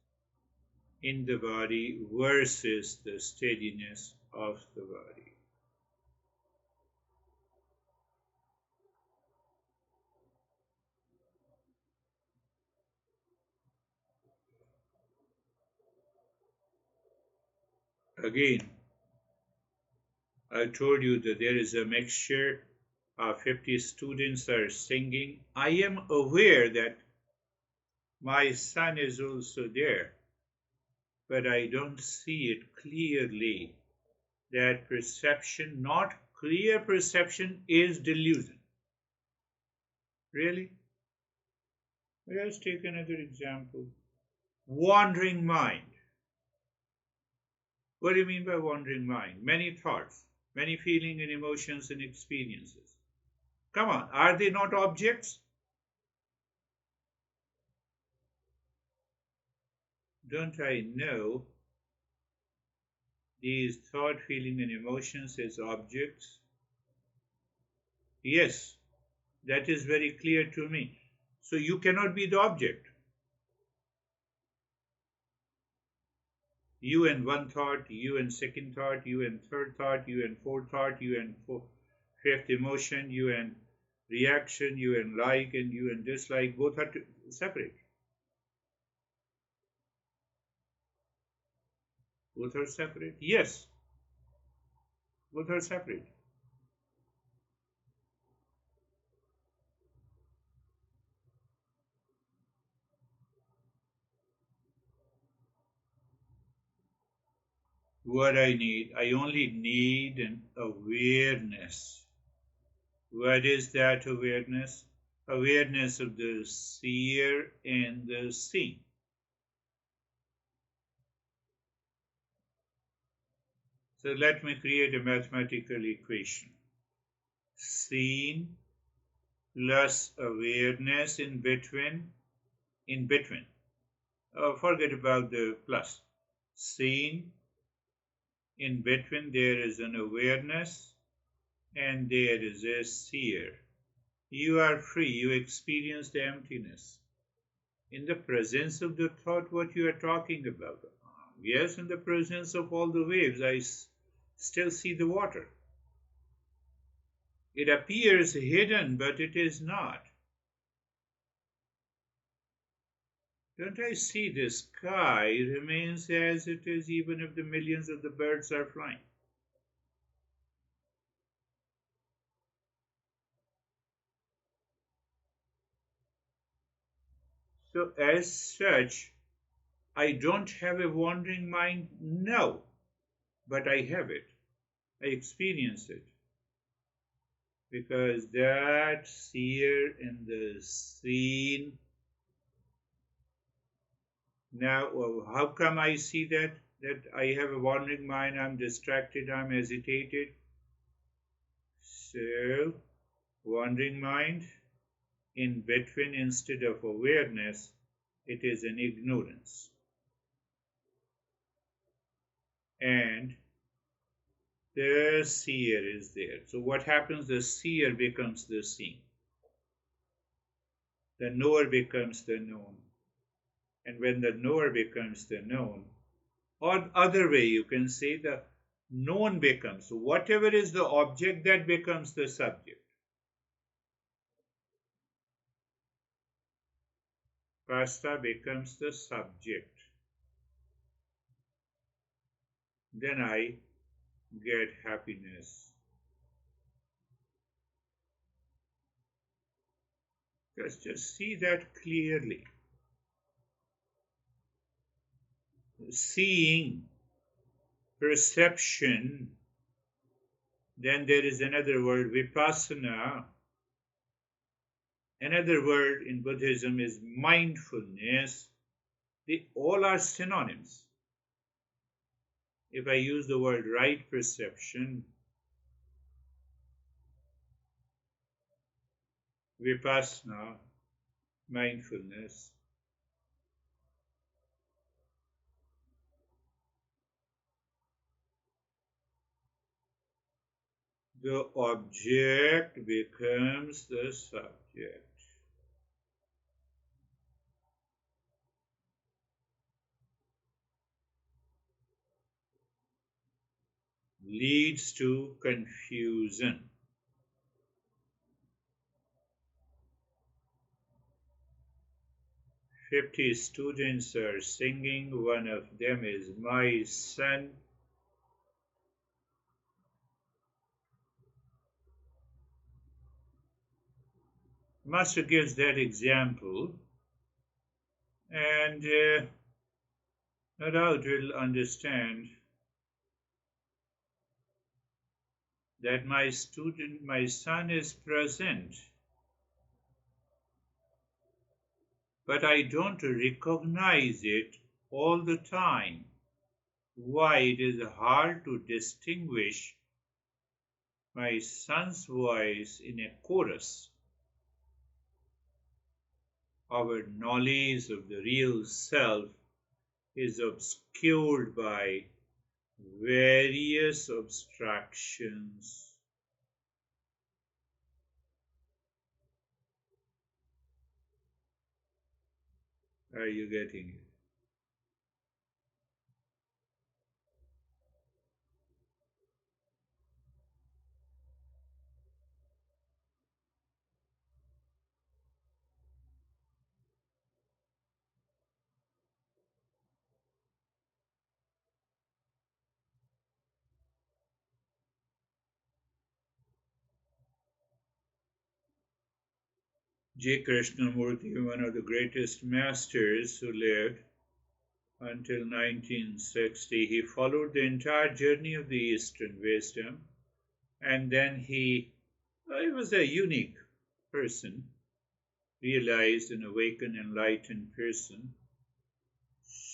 in the body versus the steadiness of the body? Again, I told you that there is a mixture. 50 students are singing. I am aware that my son is also there, but I don't see it clearly. That perception, not clear perception, is delusion. Really? Let's take another example. Wandering mind. What do you mean by wandering mind? Many thoughts, many feelings and emotions and experiences. Come on, are they not objects? Don't I know these thought, feeling, and emotions as objects? Yes, that is very clear to me. So you cannot be the object. You and one thought, you and second thought, you and third thought, you and fourth thought, you and fifth emotion, you and reaction, you and like and you and dislike, both are separate. Both are separate? Yes, both are separate. What I need, I only need an awareness. What is that awareness? Awareness of the seer and the seen. So let me create a mathematical equation. Seen plus awareness in between. Forget about the plus. Seen, in between there is an awareness, and there is a seer. You are free, you experience the emptiness. In the presence of the thought, what you are talking about? Yes, in the presence of all the waves, I still see the water. It appears hidden, but it is not. Don't I see the sky remains as it is even if the millions of the birds are flying? So as such, I don't have a wandering mind, no, but I have it. I experience it. Because that seer in the seen. Now, how come I see that? That I have a wandering mind, I'm distracted, I'm agitated. So, wandering mind, in between instead of awareness, it is an ignorance. And the seer is there. So what happens? The seer becomes the seen. The knower becomes the known. And when the knower becomes the known, or other way you can say the known becomes. So whatever is the object, that becomes the subject. Pasta becomes the subject. Then I get happiness. Just see that clearly. Seeing, perception, then there is another word, vipassana. Another word in Buddhism is mindfulness. They all are synonyms. If I use the word right perception, vipassana, mindfulness, the object becomes the subject. Leads to confusion. 50 students are singing. One of them is my son. Master gives that example, and no doubt will understand that my son is present, but I don't recognize it all the time. Why? It is hard to distinguish my son's voice in a chorus. Our knowledge of the real self is obscured by various abstractions. Are you getting it? J. Krishnamurti, one of the greatest masters who lived until 1960, he followed the entire journey of the Eastern wisdom, and then he was a unique person, realized an awakened, enlightened person.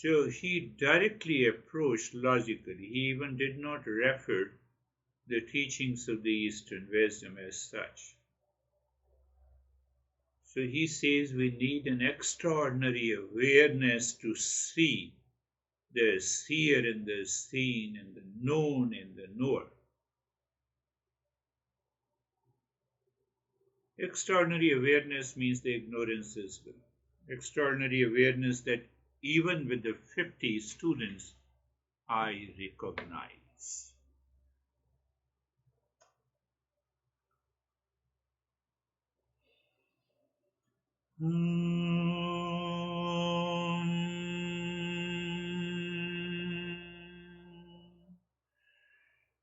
So he directly approached logically. He even did not refer the teachings of the Eastern wisdom as such. So he says we need an extraordinary awareness to see the seer and the seen and the known and the knower. Extraordinary awareness means the ignorance as well. Extraordinary awareness that even with the 50 students, I recognize.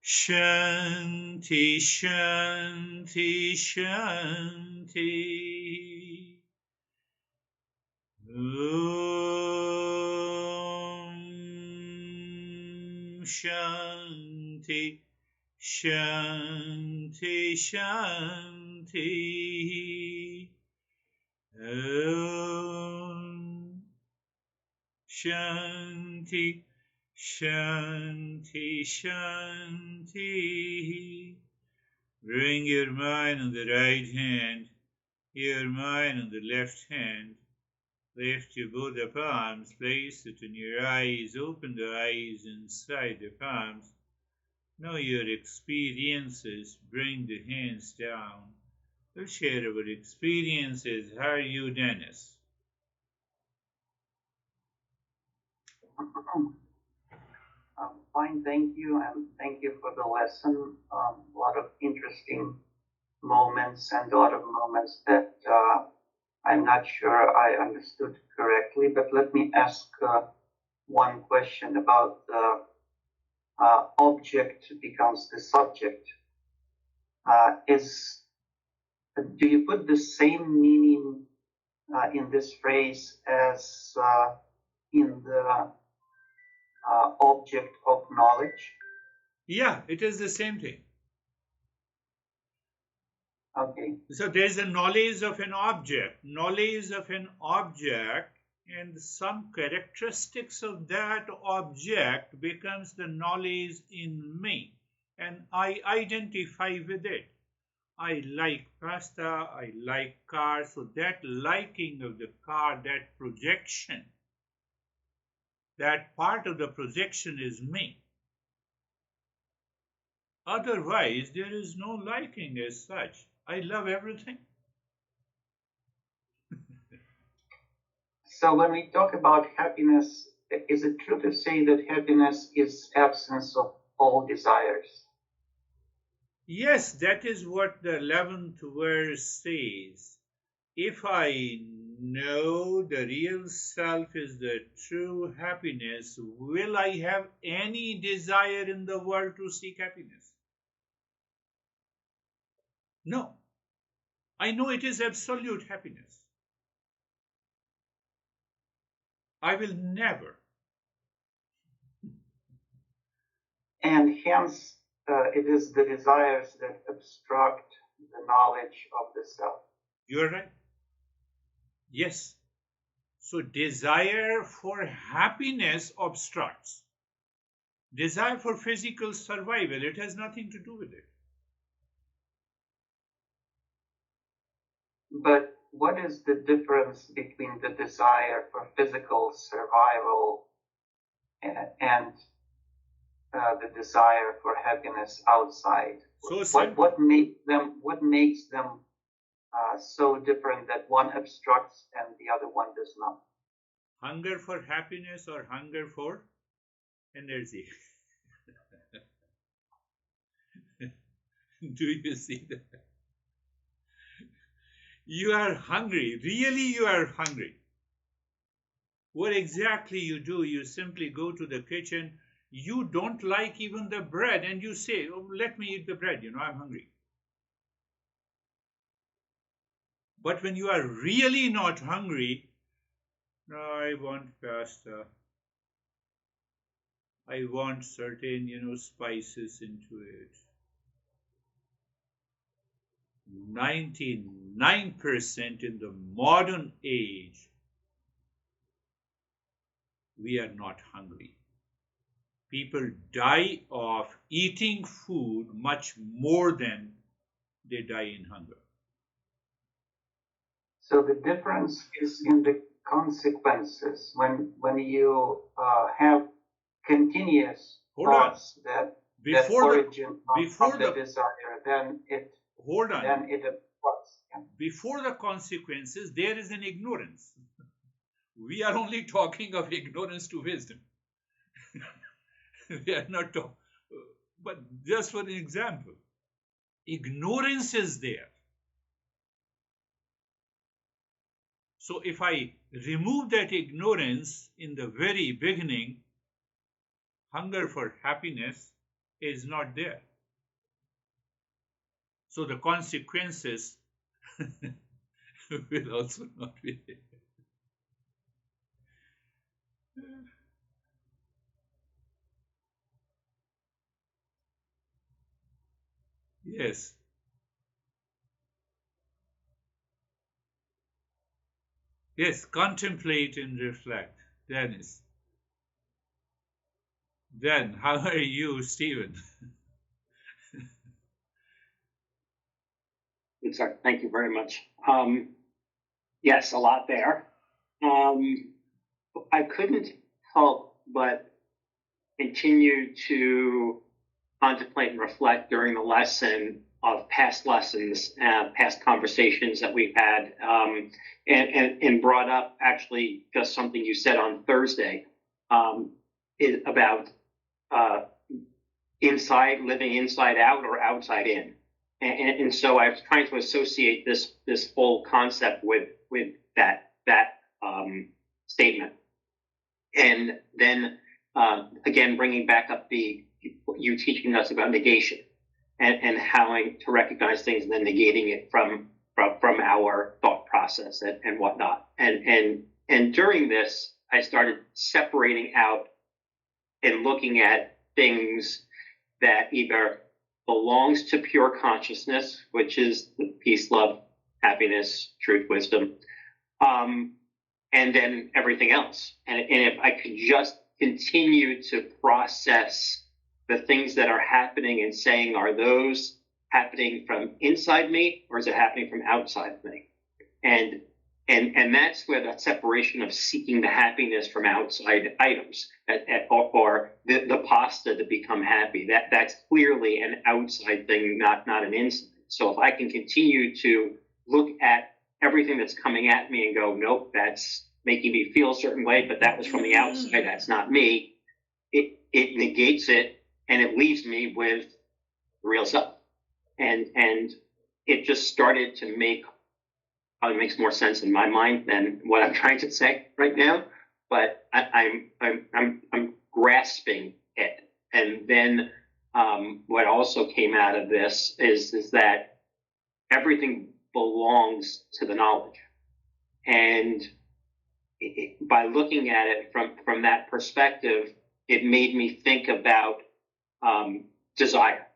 Shanti, Shanti, Shanti. Shanti, Shanti, Shanti. Shanti, Shanti, Shanti. Bring your mind on the right hand, your mind on the left hand. Lift your both the palms, place it in your eyes, open the eyes inside the palms. Know your experiences, bring the hands down. We'll share our experiences. How are you, Dennis? Fine, thank you, and thank you for the lesson. A lot of interesting moments and a lot of moments that I'm not sure I understood correctly, but let me ask one question about the object becomes the subject. Do you put the same meaning in this phrase as in the object of knowledge? Yeah, it is the same thing. Okay. So there's a knowledge of an object, and some characteristics of that object becomes the knowledge in me, and I identify with it. I like pasta, I like cars, so that liking of the car, that projection, that part of the projection is me. Otherwise, there is no liking as such. I love everything. So when we talk about happiness, is it true to say that happiness is absence of all desires? Yes, that is what the 11th verse says. If I know the real self is the true happiness, will I have any desire in the world to seek happiness? No. I know it is absolute happiness. I will never. And hence, it is the desires that obstruct the knowledge of the self. You're right. Yes. So desire for happiness obstructs. Desire for physical survival, it has nothing to do with it. But what is the difference between the desire for physical survival and the desire for happiness outside? So what makes them so different that one obstructs and the other one does not? Hunger for happiness or hunger for energy? Do you see that? You are hungry. Really, you are hungry. What exactly you do, you simply go to the kitchen. You don't like even the bread, and you say, oh, let me eat the bread, I'm hungry. But when you are really not hungry, no, I want pasta. I want certain, spices into it. 99% in the modern age, we are not hungry. People die of eating food much more than they die in hunger. So the difference is in the consequences. When you have continuous thoughts that origin from the desire, then it affects. Yeah. Before the consequences, there is an ignorance. We are only talking of ignorance to wisdom. We are not talking, but just for an example, ignorance is there. So if I remove that ignorance in the very beginning, hunger for happiness is not there. So the consequences will also not be there. Yes. Yes, contemplate and reflect. Dennis. Then, how are you, Stephen? Sorry, thank you very much. Yes, a lot there. I couldn't help but continue to contemplate and reflect during the lesson of past lessons, past conversations that we've had, and brought up actually just something you said on Thursday about living inside out or outside in. And so I was trying to associate this whole concept with that statement, and then again bringing back up you teaching us about negation and how to recognize things and then negating it from our thought process and whatnot. And during this, I started separating out and looking at things that either belongs to pure consciousness, which is the peace, love, happiness, truth, wisdom, and then everything else. And if I could just continue to process the things that are happening and saying, are those happening from inside me or is it happening from outside of me? And that's where that separation of seeking the happiness from outside items or the pasta to become happy, that's clearly an outside thing, not an inside. So if I can continue to look at everything that's coming at me and go, nope, that's making me feel a certain way, but that was from the outside, that's not me, it negates it and it leaves me with real self. And it just started to probably makes more sense in my mind than what I'm trying to say right now, but I'm grasping it. And then what also came out of this is that everything belongs to the knowledge, and by looking at it from that perspective, it made me think about desire,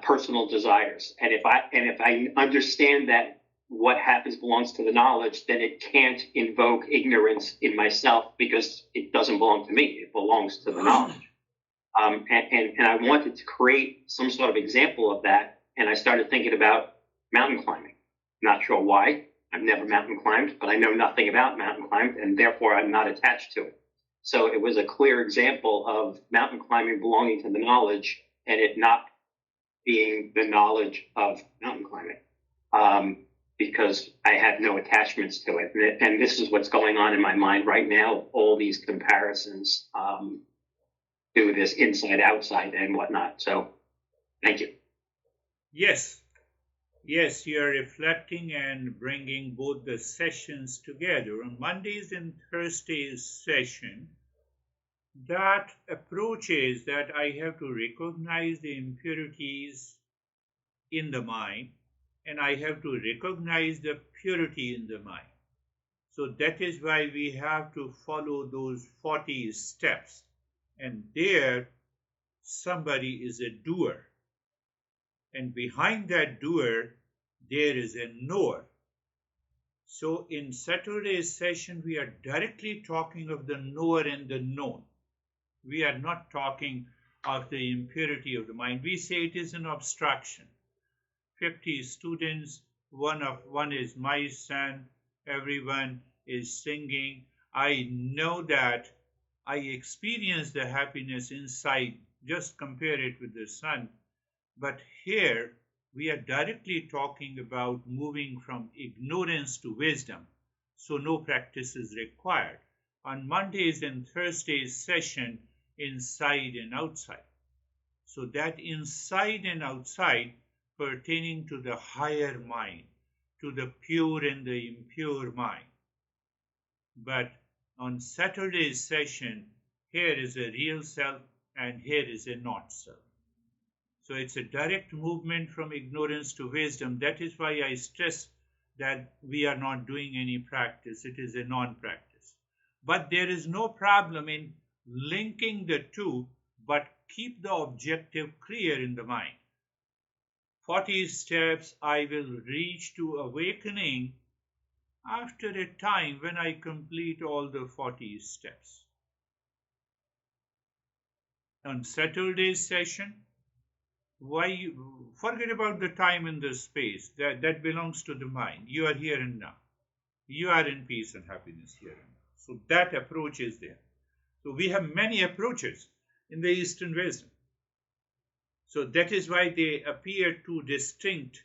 personal desires, and if I understand that what happens belongs to the knowledge, then it can't invoke ignorance in myself because it doesn't belong to me. It belongs to the knowledge. And I wanted to create some sort of example of that. And I started thinking about mountain climbing. Not sure why. I've never mountain climbed, but I know nothing about mountain climbing, and therefore I'm not attached to it. So it was a clear example of mountain climbing belonging to the knowledge and it not being the knowledge of mountain climbing. Because I have no attachments to it. And this is what's going on in my mind right now, all these comparisons to this inside, outside, and whatnot. So, thank you. Yes, you are reflecting and bringing both the sessions together. On Mondays and Thursdays session, that approach is that I have to recognize the impurities in the mind, and I have to recognize the purity in the mind. So that is why we have to follow those 40 steps. And there, somebody is a doer. And behind that doer, there is a knower. So in Saturday's session, we are directly talking of the knower and the known. We are not talking of the impurity of the mind. We say it is an abstraction. 50 students, one is my son, everyone is singing. I know that I experience the happiness inside. Just compare it with the sun. But here we are directly talking about moving from ignorance to wisdom. So no practice is required. On Mondays and Thursdays session, inside and outside. So that inside and outside pertaining to the higher mind, to the pure and the impure mind. But on Saturday's session, here is a real self and here is a not self. So it's a direct movement from ignorance to wisdom. That is why I stress that we are not doing any practice. It is a non-practice. But there is no problem in linking the two, but keep the objective clear in the mind. 40 steps I will reach to awakening after a time when I complete all the 40 steps. On Saturday's session, forget about the time and the space. That belongs to the mind. You are here and now. You are in peace and happiness here and now. So that approach is there. So we have many approaches in the Eastern wisdom. So that is why they appear two distinct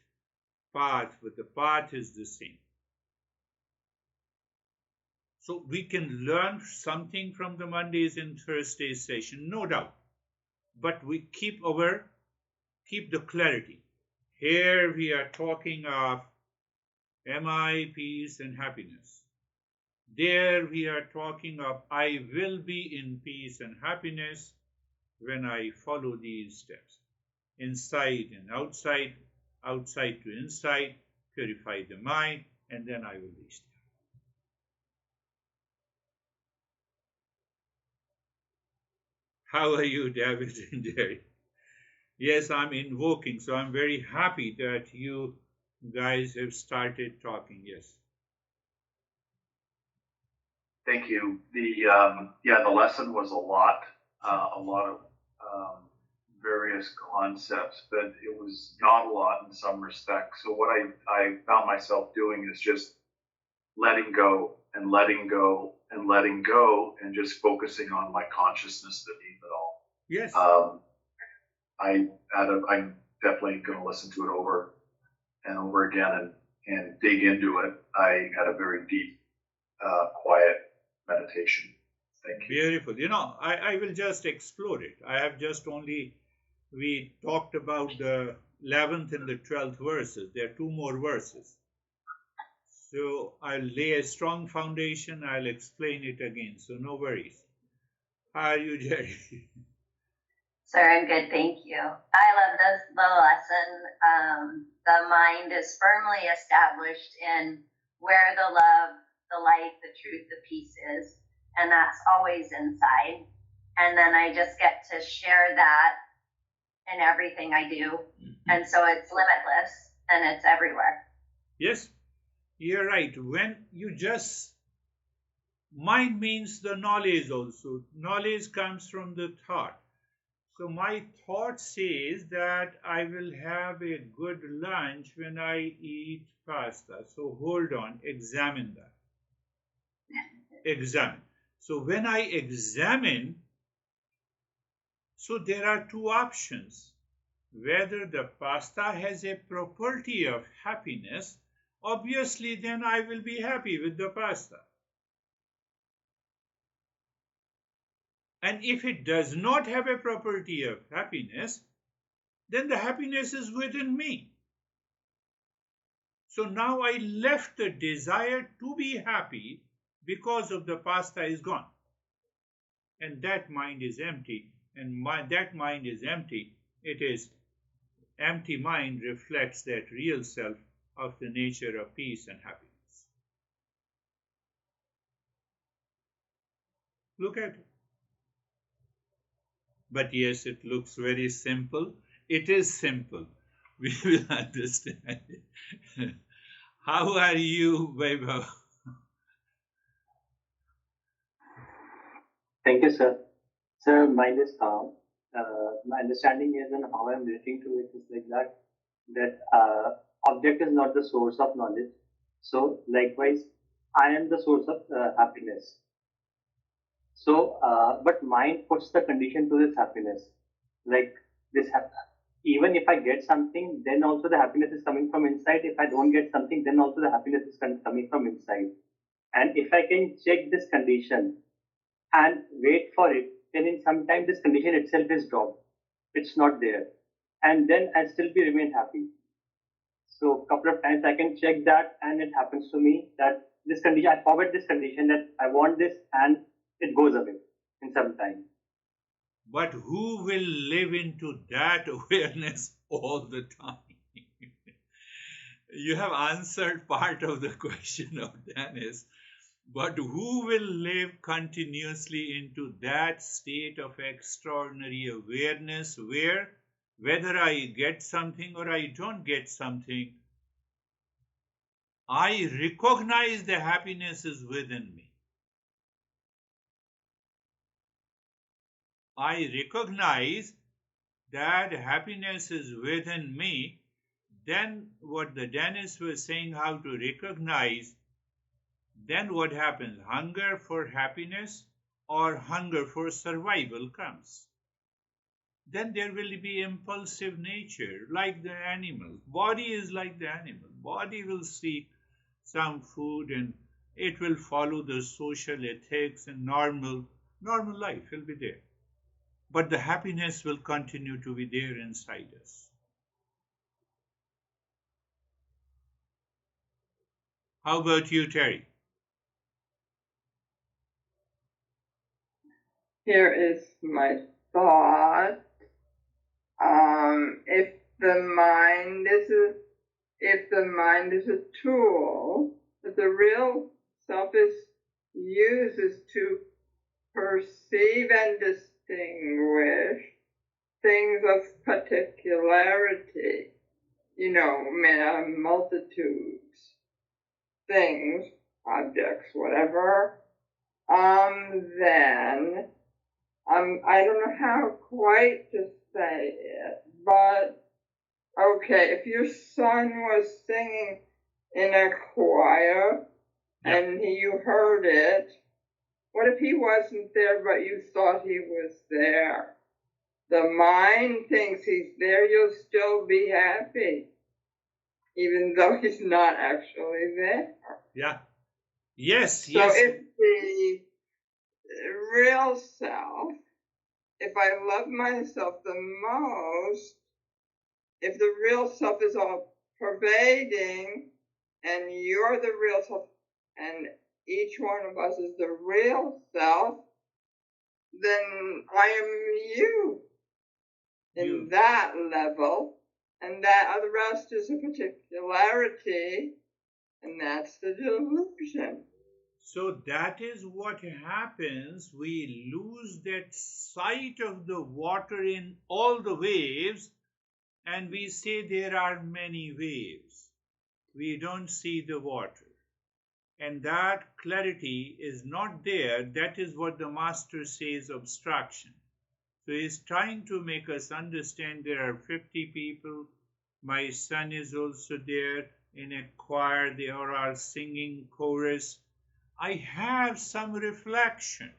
paths, but the path is the same. So we can learn something from the Mondays and Thursdays session, no doubt. But we keep the clarity. Here we are talking of MI, peace and happiness. There we are talking of I will be in peace and happiness when I follow these steps. Inside and outside, outside to inside, purify the mind, and then I will reach there. How are you, David and Jerry? Yes, I'm invoking, so I'm very happy that you guys have started talking. Yes. Thank you. The lesson was a lot of various concepts, but it was not a lot in some respects. So what I found myself doing is just letting go and letting go and letting go and just focusing on my consciousness beneath it all. Yes. I'm definitely going to listen to it over and over again and dig into it. I had a very deep, quiet meditation. Thank you. Beautiful. I will just explore it. We talked about the 11th and the 12th verses. There are two more verses. So I'll lay a strong foundation. I'll explain it again. So no worries. How are you, Jerry? Sir, I'm good, thank you. I love the lesson. The mind is firmly established in where the love, the light, the truth, the peace is, and that's always inside. And then I just get to share that in everything I do. And so it's limitless and it's everywhere. Yes, you're right. When you mind means the knowledge also. Knowledge comes from the thought. So my thought says that I will have a good lunch when I eat pasta. So hold on, examine that. Examine. So when I examine, so there are two options. Whether the pasta has a property of happiness, obviously then I will be happy with the pasta. And if it does not have a property of happiness, then the happiness is within me. So now I left the desire to be happy because of the pasta is gone. And that mind is empty. And that mind is empty. It is empty mind reflects that real self of the nature of peace and happiness. Look at it. But yes, it looks very simple. It is simple. We will understand it. How are you, Vaibhav? Thank you, sir. Sir, mind is calm. My understanding is, and how I'm relating to it is like that object is not the source of knowledge. So likewise, I am the source of happiness. So, but mind puts the condition to this happiness. Like this, even if I get something, then also the happiness is coming from inside. If I don't get something, then also the happiness is coming from inside. And if I can check this condition and wait for it, then in some time this condition itself is dropped. It's not there. And then I still be remain happy. So a couple of times I can check that and it happens to me that this condition, I forget this condition that I want this and it goes away in some time. But who will live into that awareness all the time? You have answered part of the question of Dennis, but who will live continuously into that state of extraordinary awareness where whether I get something or I don't get something, I recognize the happiness is within me. I recognize that happiness is within me. Then what the Dennis was saying, how to recognize, then what happens? Hunger for happiness or hunger for survival comes. Then there will be impulsive nature, like the animal. Body is like the animal. Body will seek some food and it will follow the social ethics and normal life will be there. But the happiness will continue to be there inside us. How about you, Terry? Here is my thought. If the mind is a tool that the real self uses to perceive and distinguish things of particularity, multitudes, things, objects, whatever, then I don't know how quite to say it, but okay, if your son was singing in a choir and you heard it, what if he wasn't there but you thought he was there? The mind thinks he's there, you'll still be happy, even though he's not actually there. Yeah. Yes, so yes. If the real self, if I love myself the most, if the real self is all pervading and you're the real self and each one of us is the real self, then I am you in that level, and that the rest is a particularity, and that's the delusion. So that is what happens. We lose that sight of the water in all the waves, and we say there are many waves. We don't see the water. And that clarity is not there. That is what the master says, abstraction. So he's trying to make us understand there are 50 people. My son is also there in a choir. They are all singing chorus. I have some reflection.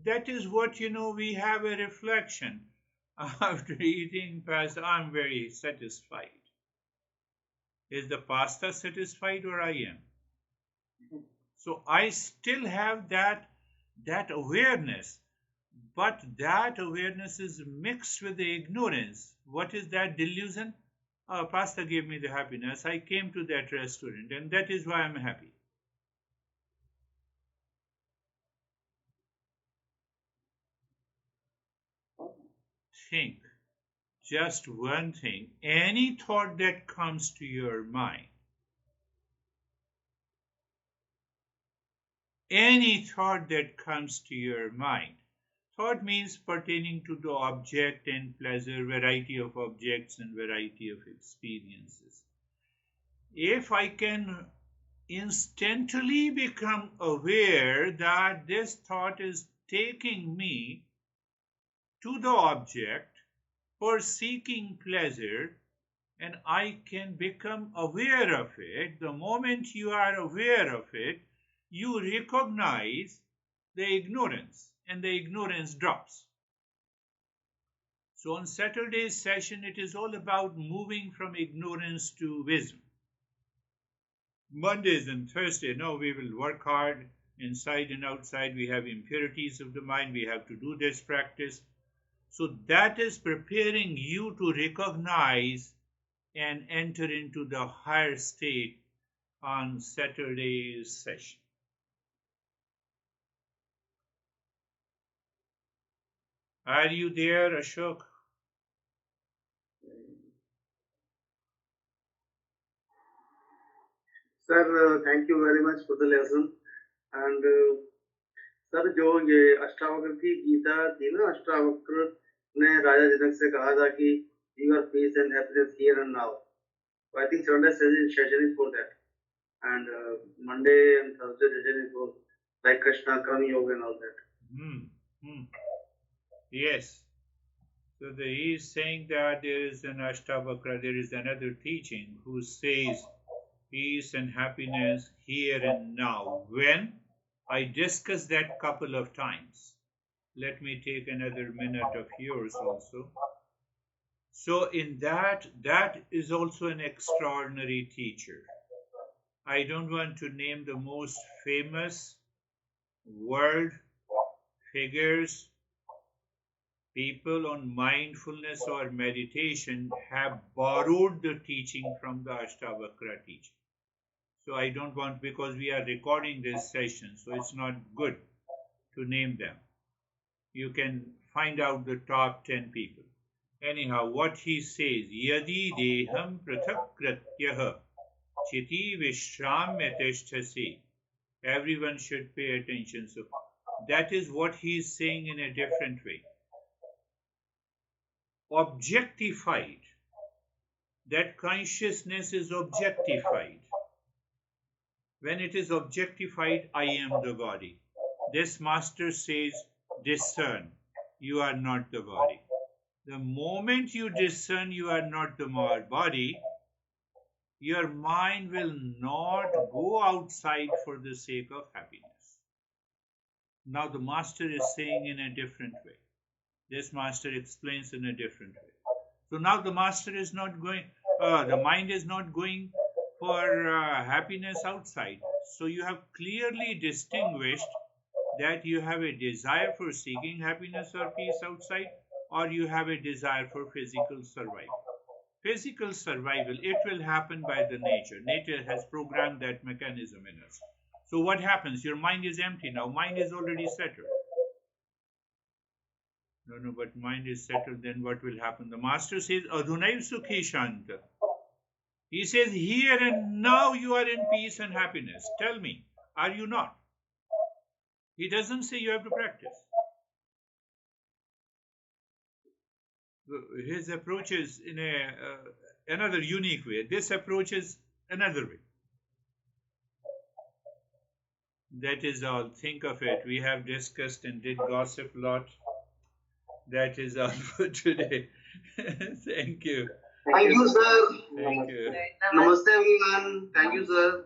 That is what, we have a reflection. After eating pasta, I'm very satisfied. Is the pasta satisfied or I am? So I still have that awareness, but that awareness is mixed with the ignorance. What is that delusion? Pasta gave me the happiness. I came to that restaurant and that is why I'm happy. Think, just one thing, any thought that comes to your mind, any thought that comes to your mind, thought means pertaining to the object and pleasure, variety of objects and variety of experiences. if I can instantly become aware that this thought is taking me to the object for seeking pleasure, and I can become aware of it, the moment you are aware of it, you recognize the ignorance, and the ignorance drops. So on Saturday's session, it is all about moving from ignorance to wisdom. Mondays and Thursday, no, we will work hard inside and outside. We have impurities of the mind. We have to do this practice. So that is preparing you to recognize and enter into the higher state on Saturday's session. Are you there, Ashok? Sir, thank you very much for the lesson. And sir जो ये अष्टावक्र की गीता थी ना, अष्टावक्र ने राजा जनक से कहा था कि your peace and happiness here and now. So I think Sunday session is for that, and Monday and Thursday session is for like Krishna, Karma Yoga and all that. Yes. So he is saying that there is an Ashtavakra, there is another teaching who says peace and happiness here and now. When? I discussed that couple of times. Let me take another minute of yours also. So in that is also an extraordinary teacher. I don't want to name the most famous world figures. People on mindfulness or meditation have borrowed the teaching from the Ashtavakra teaching. So I don't want, because we are recording this session, so it's not good to name them. You can find out the top 10 people. Anyhow, what he says, Yadi deham prathakratyaha chiti vishramyateshtasi. Everyone should pay attention. So that is what he is saying in a different way. Objectified. That consciousness is objectified. When it is objectified, I am the body. This master says, discern, you are not the body. The moment you discern you are not the body, your mind will not go outside for the sake of happiness. Now the master is saying in a different way. This master explains in a different way. So now the master is not going, the mind is not going for happiness outside. So you have clearly distinguished that you have a desire for seeking happiness or peace outside, or you have a desire for physical survival. Physical survival, it will happen by the nature. Nature has programmed that mechanism in us. So what happens? Your mind is empty now. Mind is already settled. No, but mind is settled, then what will happen? The master says, Adhunaiv Sukhi Shanta. He says, here and now you are in peace and happiness. Tell me, are you not? He doesn't say you have to practice. His approach is in another unique way. This approach is another way. That is all. Think of it. We have discussed and did gossip a lot. That is all for today. Thank you. Thank you, sir. Thank you. Namaste, everyone. Thank you, sir.